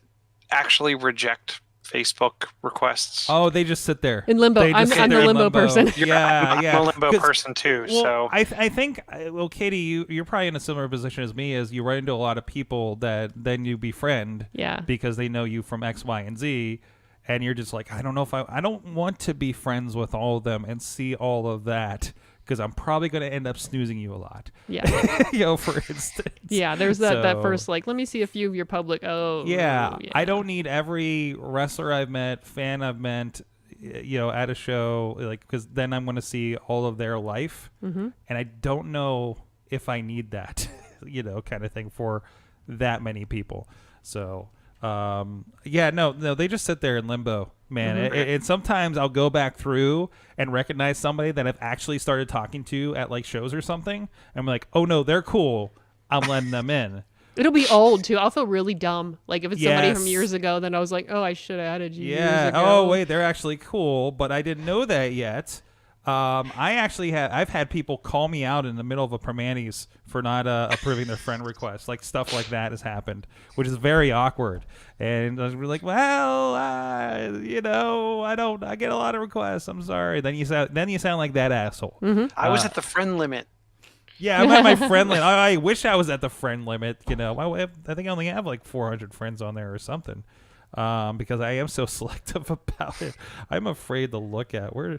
actually reject Facebook requests?
Oh, they just sit there
In limbo. I'm the limbo person.
I'm a limbo person too.
Well,
so
I think, well, Katie, you're probably in a similar position as me, as you run into a lot of people that then you befriend, because they know you from X, Y, and Z, and you're just like, I don't know if I don't want to be friends with all of them and see all of that, because I'm probably going to end up snoozing you a lot.
Yeah.
For instance.
Yeah, there's that first, like, let me see a few of your public. Oh.
Yeah. I don't need every wrestler I've met, fan I've met, at a show, like, because then I'm going to see all of their life.
Mm-hmm.
And I don't know if I need that, kind of thing for that many people. So, no, they just sit there in limbo, man.
Mm-hmm.
And sometimes I'll go back through and recognize somebody that I've actually started talking to at like shows or something. I'm like, oh no, they're cool. I'm letting them in.
It'll be old too. I'll feel really dumb. Like if it's somebody from
Yes.
years ago, then I was like, oh, I should have added you.
Yeah.
Years ago.
Oh wait, they're actually cool, but I didn't know that yet. I've had people call me out in the middle of a Permanis for not approving their friend request. Like stuff like that has happened, which is very awkward. And I was like, well, I get a lot of requests. I'm sorry. Then you sound like that asshole.
Mm-hmm.
I was at the friend limit.
Yeah, I'm at my friend limit. I wish I was at the friend limit. I think I only have like 400 friends on there or something, because I am so selective about it. I'm afraid to look at where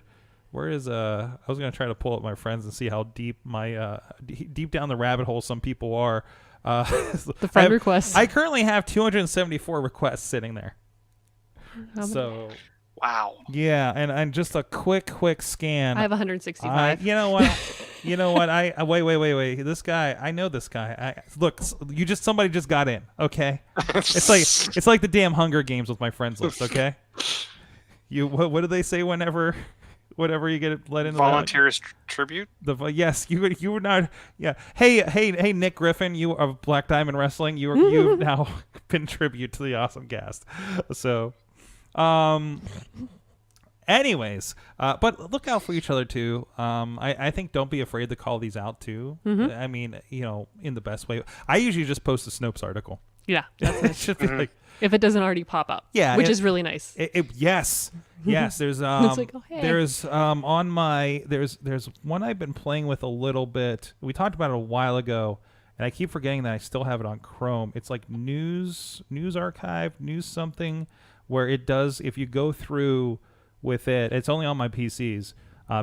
is I was gonna try to pull up my friends and see how deep my deep down the rabbit hole some people are.
The friend requests.
I currently have 274 requests sitting there. So.
Wow.
Yeah, and just a quick scan.
I have 165.
You know what? Wait. This guy, I know this guy. Look, somebody just got in. Okay, it's like the damn Hunger Games with my friends list. Okay, what do they say whenever you get let in?
Volunteers tribute.
Yes, you were not. Yeah. Hey, Nick Griffin, you are Black Diamond Wrestling. You've now been tribute to the AwesomeCast. So. Anyways, but look out for each other too. I think don't be afraid to call these out too.
Mm-hmm.
I mean, in the best way. I usually just post a Snopes article.
Yeah,
It should be like,
if it doesn't already pop up.
Yeah,
which is really nice.
Yes. There's
It's like, oh, hey.
there's on my there's one I've been playing with a little bit. We talked about it a while ago, and I keep forgetting that I still have it on Chrome. It's like news archive, news something, where it does, if you go through with it, it's only on my PCs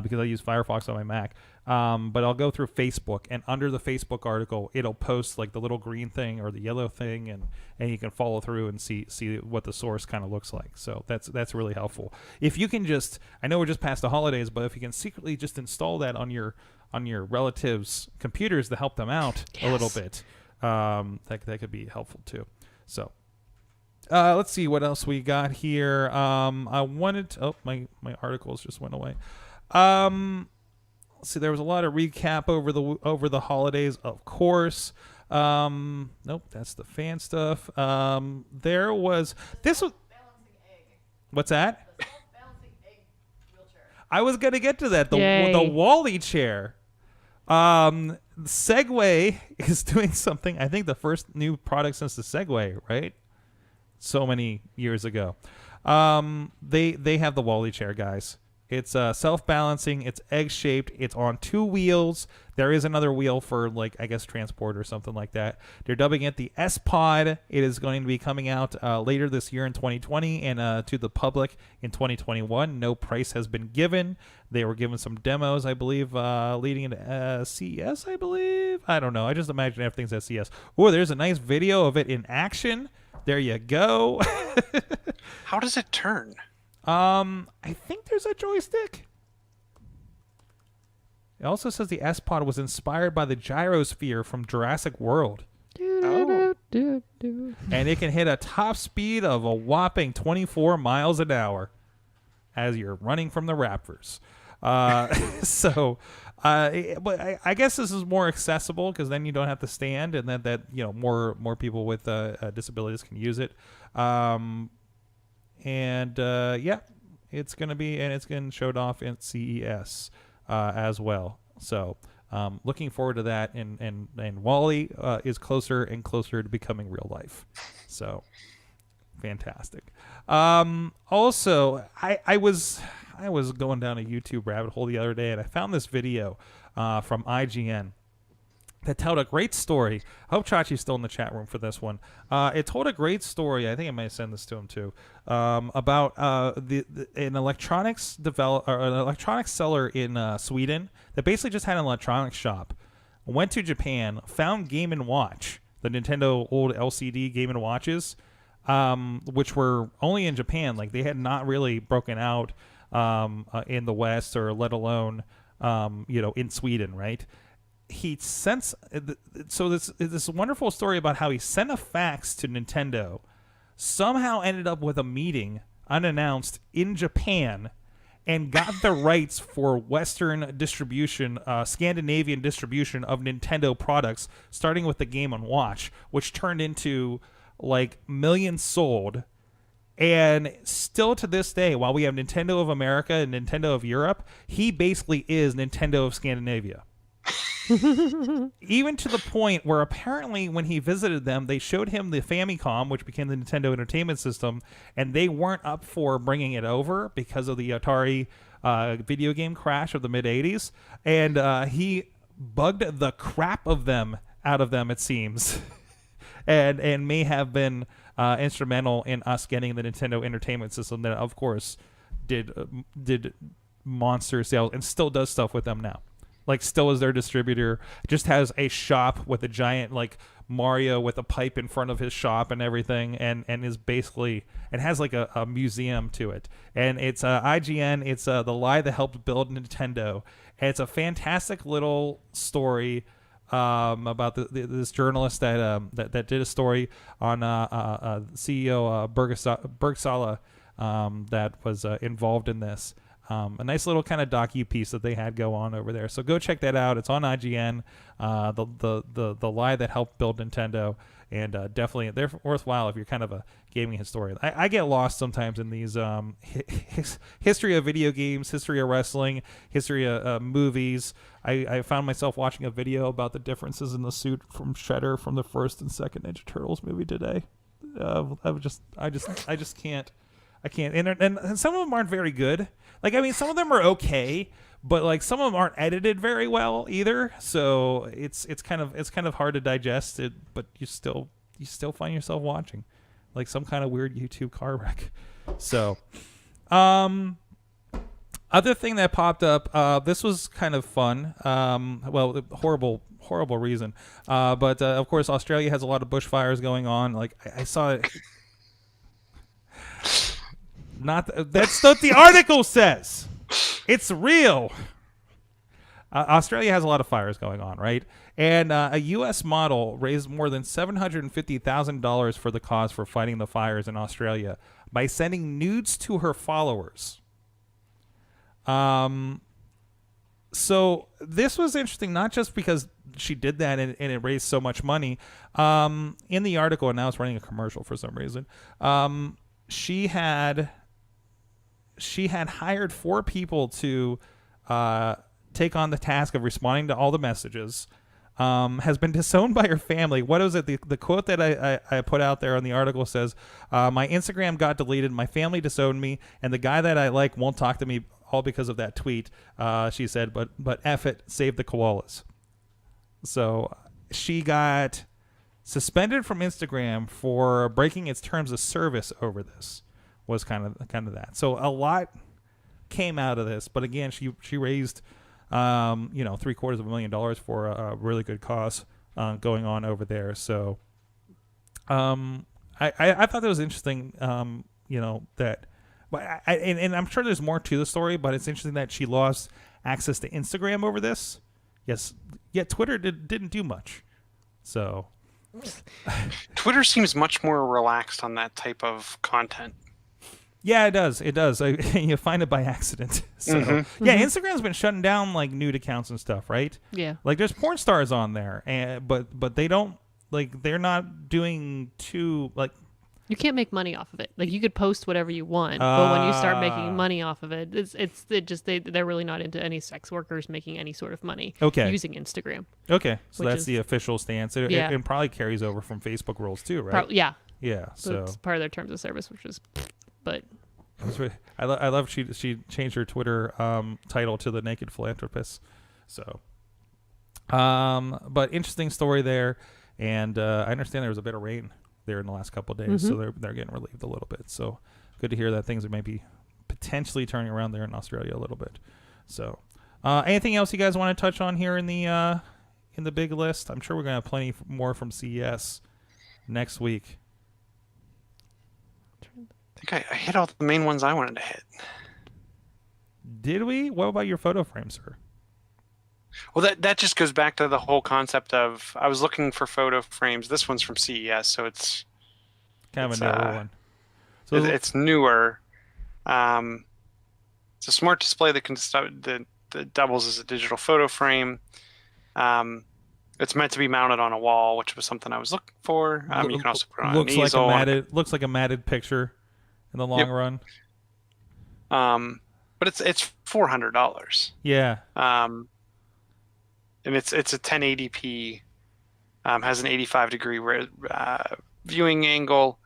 because I use Firefox on my Mac. But I'll go through Facebook, and under the Facebook article, it'll post like the little green thing or the yellow thing, and you can follow through and see what the source kind of looks like. So that's really helpful. If you can just, I know we're just past the holidays, but if you can secretly just install that on your relatives' computers to help them out a little bit, that could be helpful too. So. Let's see what else we got here. I wanted to, my articles just went away. Let's see, there was a lot of recap over the holidays, of course. Nope, that's the fan stuff. There was balancing egg. What's that? The self-balancing egg wheelchair. I was gonna get to that. The Wally chair. Segway is doing something. I think the first new product since the Segway, right? So many years ago. They have the Wally chair, guys. It's self-balancing. It's egg-shaped. It's on 2 wheels. There is another wheel for, like, I guess, transport or something like that. They're dubbing it the S-Pod. It is going to be coming out later this year in 2020 and to the public in 2021. No price has been given. They were given some demos, I believe, leading into CES, I believe. I don't know. I just imagine everything's at CES. Oh, there's a nice video of it in action. There you go.
How does it turn?
I think there's a joystick. It also says the S-Pod was inspired by the gyrosphere from Jurassic World.
Oh.
And it can hit a top speed of a whopping 24 miles an hour as you're running from the Raptors. But I guess this is more accessible because then you don't have to stand, and that more people with disabilities can use it. It's getting showed off at CES as well. So looking forward to that, and Wally is closer and closer to becoming real life. So fantastic. Also, I was going down a YouTube rabbit hole the other day, and I found this video from IGN that told a great story. I hope Chachi's still in the chat room for this one. It told a great story. I think I might send this to him too. About an electronics an electronics seller in Sweden that basically just had an electronics shop. Went to Japan, found Game & Watch, the Nintendo old LCD Game & Watches, which were only in Japan. Like, they had not really broken out in the West, or let alone in Sweden, right? He sent this wonderful story about how he sent a fax to Nintendo, somehow ended up with a meeting unannounced in Japan, and got the rights for Western distribution, Scandinavian distribution of Nintendo products, starting with the Game & Watch, which turned into like millions sold. And still to this day, while we have Nintendo of America and Nintendo of Europe, he basically is Nintendo of Scandinavia. Even to the point where apparently when he visited them, they showed him the Famicom, which became the Nintendo Entertainment System, and they weren't up for bringing it over because of the Atari video game crash of the mid-'80s. And he bugged the crap of them out of them, it seems, and may have been instrumental in us getting the Nintendo Entertainment System that, of course, did monster sales and still does stuff with them now. Like, still is their distributor, just has a shop with a giant, like, Mario with a pipe in front of his shop and everything, and is basically, it has like a museum to it. And it's IGN, it's The Lie That Helped Build Nintendo. And it's a fantastic little story about this journalist that did a story on CEO Bergsala that was involved in this. A nice little kind of docu-piece that they had go on over there. So go check that out. It's on IGN, the Lie That Helped Build Nintendo, and definitely they're worthwhile if you're kind of a gaming historian. I get lost sometimes in these history of video games, history of wrestling, history of movies. I found myself watching a video about the differences in the suit from Shredder from the first and second Ninja Turtles movie today. I just can't. I can't. And some of them aren't very good. Like, I mean, some of them are okay, but like some of them aren't edited very well either. So it's kind of hard to digest it, but you still find yourself watching like some kind of weird YouTube car wreck. So, other thing that popped up, this was kind of fun. Horrible reason. But of course, Australia has a lot of bushfires going on. Like I saw it. That's what the article says. It's real. Australia has a lot of fires going on, right? And a U.S. model raised more than $750,000 for the cause for fighting the fires in Australia by sending nudes to her followers. So this was interesting, not just because she did that and it raised so much money. In the article, and now it's running a commercial for some reason, she had hired 4 people to take on the task of responding to all the messages. Has been disowned by her family. What is it? The quote that I put out there on the article says, my Instagram got deleted, my family disowned me, and the guy that I like won't talk to me, all because of that tweet. She said, but F it, save the koalas. So she got suspended from Instagram for breaking its terms of service over this. Was kind of that. So a lot came out of this, but again, she raised $750,000 for a really good cause going on over there. So I thought that was interesting. That, but and I'm sure there's more to the story, but it's interesting that she lost access to Instagram over this. Yes, yet Twitter didn't do much. So
Twitter seems much more relaxed on that type of content.
Yeah, it does. It does. You find it by accident. So yeah, Instagram's been shutting down like nude accounts and stuff, right?
Yeah.
Like there's porn stars on there, and but they don't like they're not doing too like.
You can't make money off of it. Like you could post whatever you want, but when you start making money off of it, they're really not into any sex workers making any sort of money using Instagram.
Okay, so
Which
that's
is-
the official stance. It probably carries over from Facebook rules too, right?
Yeah.
Yeah.
So
So
it's part of their terms of service, which is, but
I love she changed her Twitter title to the Naked Philanthropist. So, but interesting story there, and I understand there was a bit of rain there in the last couple of days, so they're getting relieved a little bit. So good to hear that things are maybe potentially turning around there in Australia a little bit. So, anything else you guys want to touch on here in the big list? I'm sure we're gonna have plenty more from CES next week.
I think I hit all the main ones I wanted to hit.
Did we? What about your photo frame, sir?
Well, that just goes back to the whole concept of I was looking for photo frames. This one's from CES, so it's
Kind of
It's,
a newer one. So
it's newer. It's a smart display that that doubles as a digital photo frame. It's meant to be mounted on a wall, which was something I was looking for. You can also put it on an easel.
Looks like a matted picture in the long run.
But it's $400.
Yeah.
And it's a 1080p. Has an 85-degree viewing angle.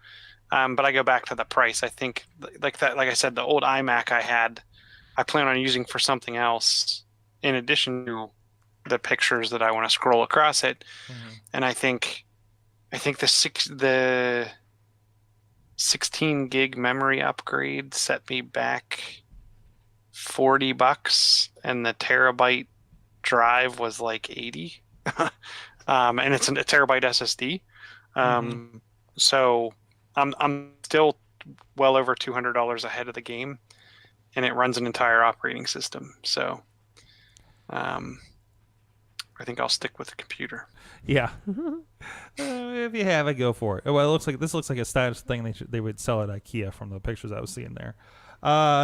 But I go back to the price. I think like I said, the old iMac I plan on using for something else in addition to the pictures that I want to scroll across it. And I think the 16 gig memory upgrade set me back $40, and the terabyte drive was like 80. And it's a terabyte SSD. So I'm still well over $200 ahead of the game, and it runs an entire operating system. So I think I'll stick with the computer.
Yeah. If you have it, go for it. Well, this looks like a status thing they would sell at IKEA from the pictures I was seeing there.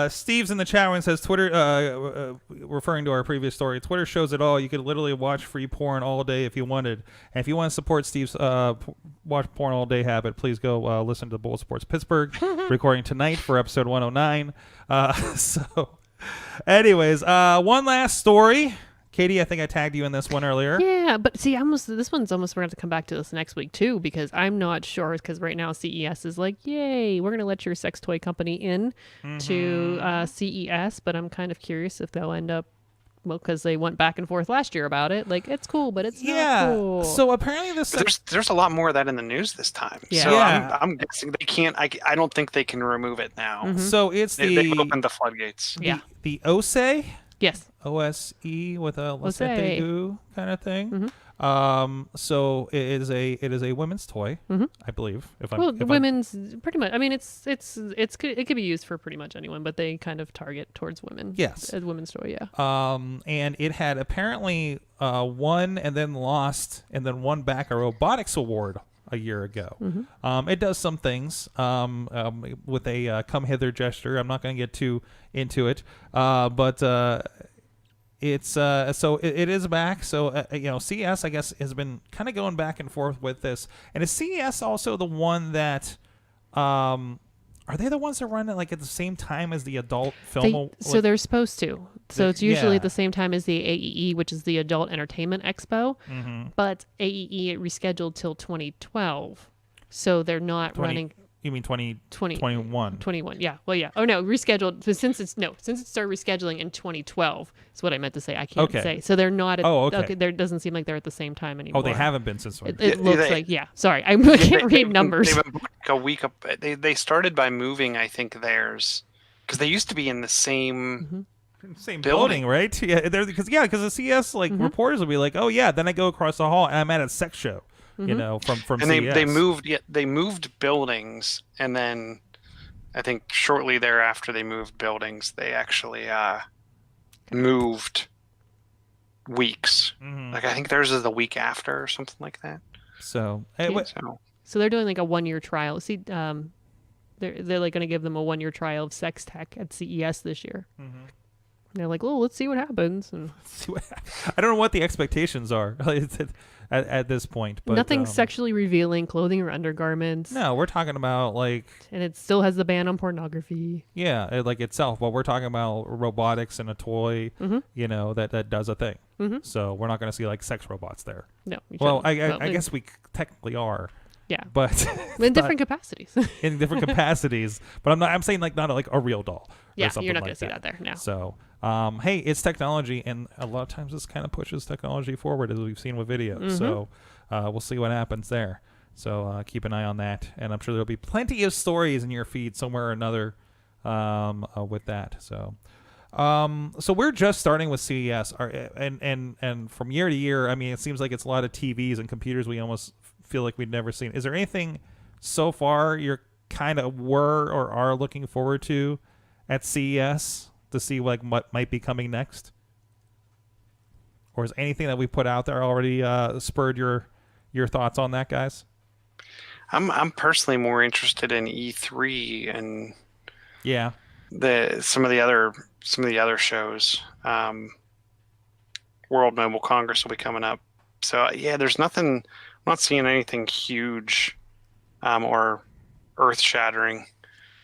Steve's in the chat room says Twitter, referring to our previous story, Twitter shows it all. You could literally watch free porn all day if you wanted. And if you want to support Steve's watch porn all day habit, please go listen to Bull Sports Pittsburgh, recording tonight for episode 109. So, anyways, one last story. Katie, I think I tagged you in this one earlier.
yeah. But see, this one's almost we're going to come back to this next week too, because I'm not sure. Because right now CES is like, yay, we're going to let your sex toy company in to CES. But I'm kind of curious if they'll end up. Well, because they went back and forth last year about it. Like, it's cool, but it's not cool.
So apparently
There's a lot more of that in the news this time.
Yeah.
So
Yeah.
I'm guessing they can't. I don't think they can remove it now.
So it's
They've opened the floodgates.
Yeah.
the OSE.
Yes.
OSE with a
OSE.
Lasete kind of thing. So it is a women's toy, I believe.
Women's pretty much. I mean, it could be used for pretty much anyone, but they kind of target towards women.
Yes.
As women's toy, yeah.
And it had apparently won and then lost and then won back a robotics award a year ago. It does some things with a come hither gesture. I'm not going to get too into it, but it's so it is back. So CES I guess has been kind of going back and forth with this. And is CES also the one that are they the ones that run it like at the same time as the adult film?
So they're supposed to. So it's usually at the same time as the AEE, which is the Adult Entertainment Expo. But AEE rescheduled till 2012. So they're not running.
You mean 2021?
21, yeah. Well, yeah. Oh, no, rescheduled. So since it started rescheduling in 2012, is what I meant to say. I can't say. So they're not at,
okay.
There doesn't seem like they're at the same time anymore.
Oh, they haven't been since.
It looks like, yeah. Sorry, I can't read numbers.
They've been like a week up. They started by moving, I think, theirs. Because they used to be in the same...
Same building, right? Yeah, because the CS reporters will be like, oh yeah, then I go across the hall and I'm at a sex show, from
and
CS.
they moved buildings, and then I think shortly thereafter they moved buildings. They actually moved weeks. Like I think theirs is the week after or something like that.
So,
Okay.
So
So they're doing like a 1-year trial. See, they're like going to give them a 1-year trial of sex tech at CES this year.
mhm.
They're like, oh, let's see what happens. And
See what- I don't know what the expectations are at this point, but
nothing sexually revealing, clothing or undergarments.
no, we're talking about like
And it still has the ban on pornography.
like itself. But we're talking about robotics and a toy, that does a thing.
Mm-hmm.
So we're not going to see like sex robots there.
No. You
Well,
shouldn't.
I guess we technically are,
Yeah.
but
In different capacities.
in different capacities. But I'm saying like not like a real doll. Or
Yeah,
something
you're not
like
going to see that there. No.
So, hey, it's technology, and a lot of times this kind of pushes technology forward, as we've seen with video.
Mm-hmm.
So, we'll see what happens there. So, keep an eye on that, and I'm sure there'll be plenty of stories in your feed somewhere or another with that. So, so we're just starting with CES, and from year to year, I mean, it seems like it's a lot of TVs and computers we almost feel like we'd never seen. Is there anything so far you're kind of were or are looking forward to at CES to see like what might be coming next? Or is anything that we put out there already spurred your thoughts on that, guys?
I'm personally more interested in E3 and
Yeah.
some of the other shows. World Mobile Congress will be coming up. So yeah, there's nothing. I'm not seeing anything huge or earth-shattering.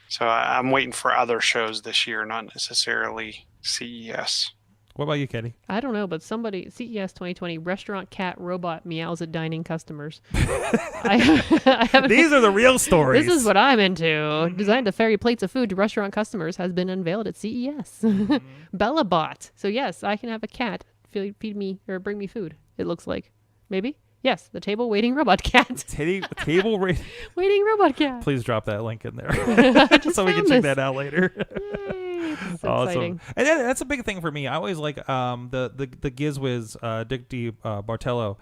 So I'm waiting for other shows this year, not necessarily CES.
What about you, Katie?
I don't know, but CES 2020, restaurant cat robot meows at dining customers. I haven't,
These are the real stories.
This is what I'm into. Designed to ferry plates of food to restaurant customers has been unveiled at CES. BellaBot. So yes, I can have a cat feed me or bring me food. It looks like maybe. Yes, the table waiting robot cat.
Table
Waiting robot cat.
Please drop that link in there
just
so we can
found
check
this.
that out later.
Yay, this is
Awesome.
exciting.
And that's a big thing for me. I always like the GizWiz Dick D Bartello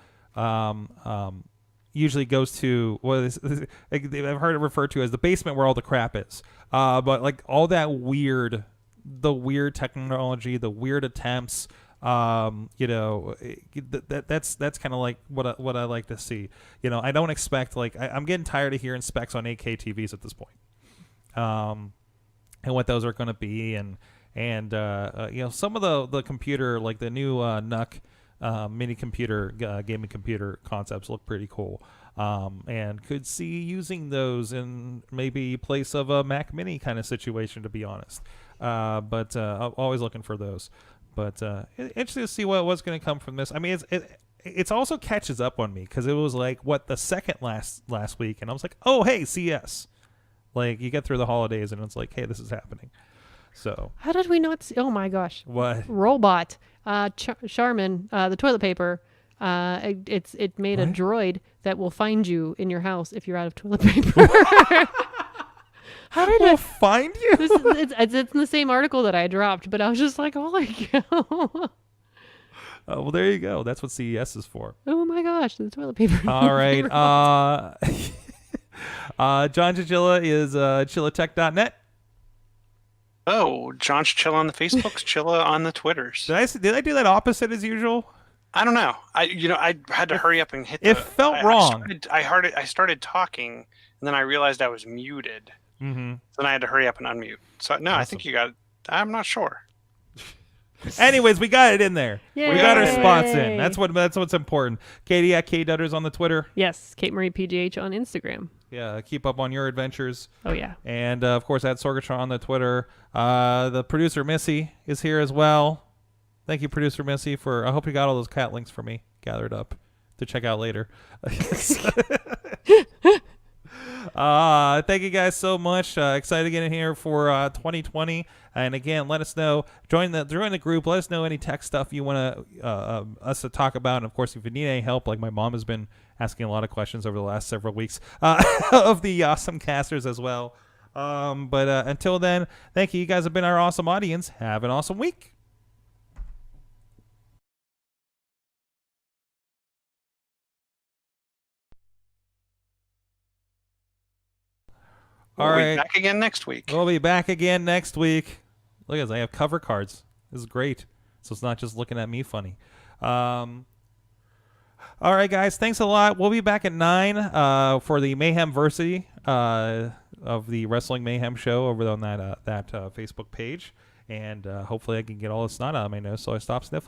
usually goes to I've heard it referred to as the basement where all the crap is. But like all that weird technology, the weird attempts. That's kind of like what I like to see. I don't expect I'm getting tired of hearing specs on 8K TVs at this point, and what those are going to be, and some of the computer like the new NUC mini computer gaming computer concepts look pretty cool, and could see using those in maybe place of a Mac Mini kind of situation, to be honest. But I'm always looking for those. But interesting to see what's going to come from this. I mean, it's also catches up on me because it was like the second last week, and I was like, oh hey, CS. Like you get through the holidays, and it's like, hey, this is happening. So
How did we not see? Oh my gosh.
what?
Robot. Charmin, the toilet paper. It made a
What?
droid that will find you in your house if you're out of toilet paper. How did
We'll
I?
find you.
It's in the same article that I dropped, but I was just like, holy cow.
Well, there you go. That's what CES is for.
Oh my gosh, the toilet paper.
All right. John Chichilla is chillatech.net.
Oh, John's Chilla on the Facebooks, Chilla on the Twitters.
Did I do that opposite as usual?
I don't know. I had to hurry up and hit.
It felt wrong.
I started talking, and then I realized I was muted.
Mm-hmm.
So then I had to hurry up and unmute. So no, I think you got. I'm not sure.
Anyways, we got it in there. We got our
Yay.
spots in. That's what's important. Katie at KDutters on the Twitter.
Yes, Kate Marie PGH on Instagram.
Yeah, keep up on your adventures.
Oh yeah.
And of course at Sorgatron on the Twitter. The producer Missy is here as well. Thank you, producer Missy, I hope you got all those cat links for me gathered up to check out later. Thank you guys so much. Excited to get in here for 2020. And again, let us know. Join the group. Let us know any tech stuff you want us to talk about. And of course, if you need any help, like my mom has been asking a lot of questions over the last several weeks of the awesome casters as well. But until then, thank you. You guys have been our awesome audience. Have an awesome week.
We'll
All
be
right.
back again next week.
We'll be back again next week. Look at this. I have cover cards. This is great. So it's not just looking at me funny. All right, guys. Thanks a lot. We'll be back at 9 for the Mayhem Versity of the Wrestling Mayhem show over on that Facebook page. And hopefully I can get all the snot out of my nose so I stop sniffling.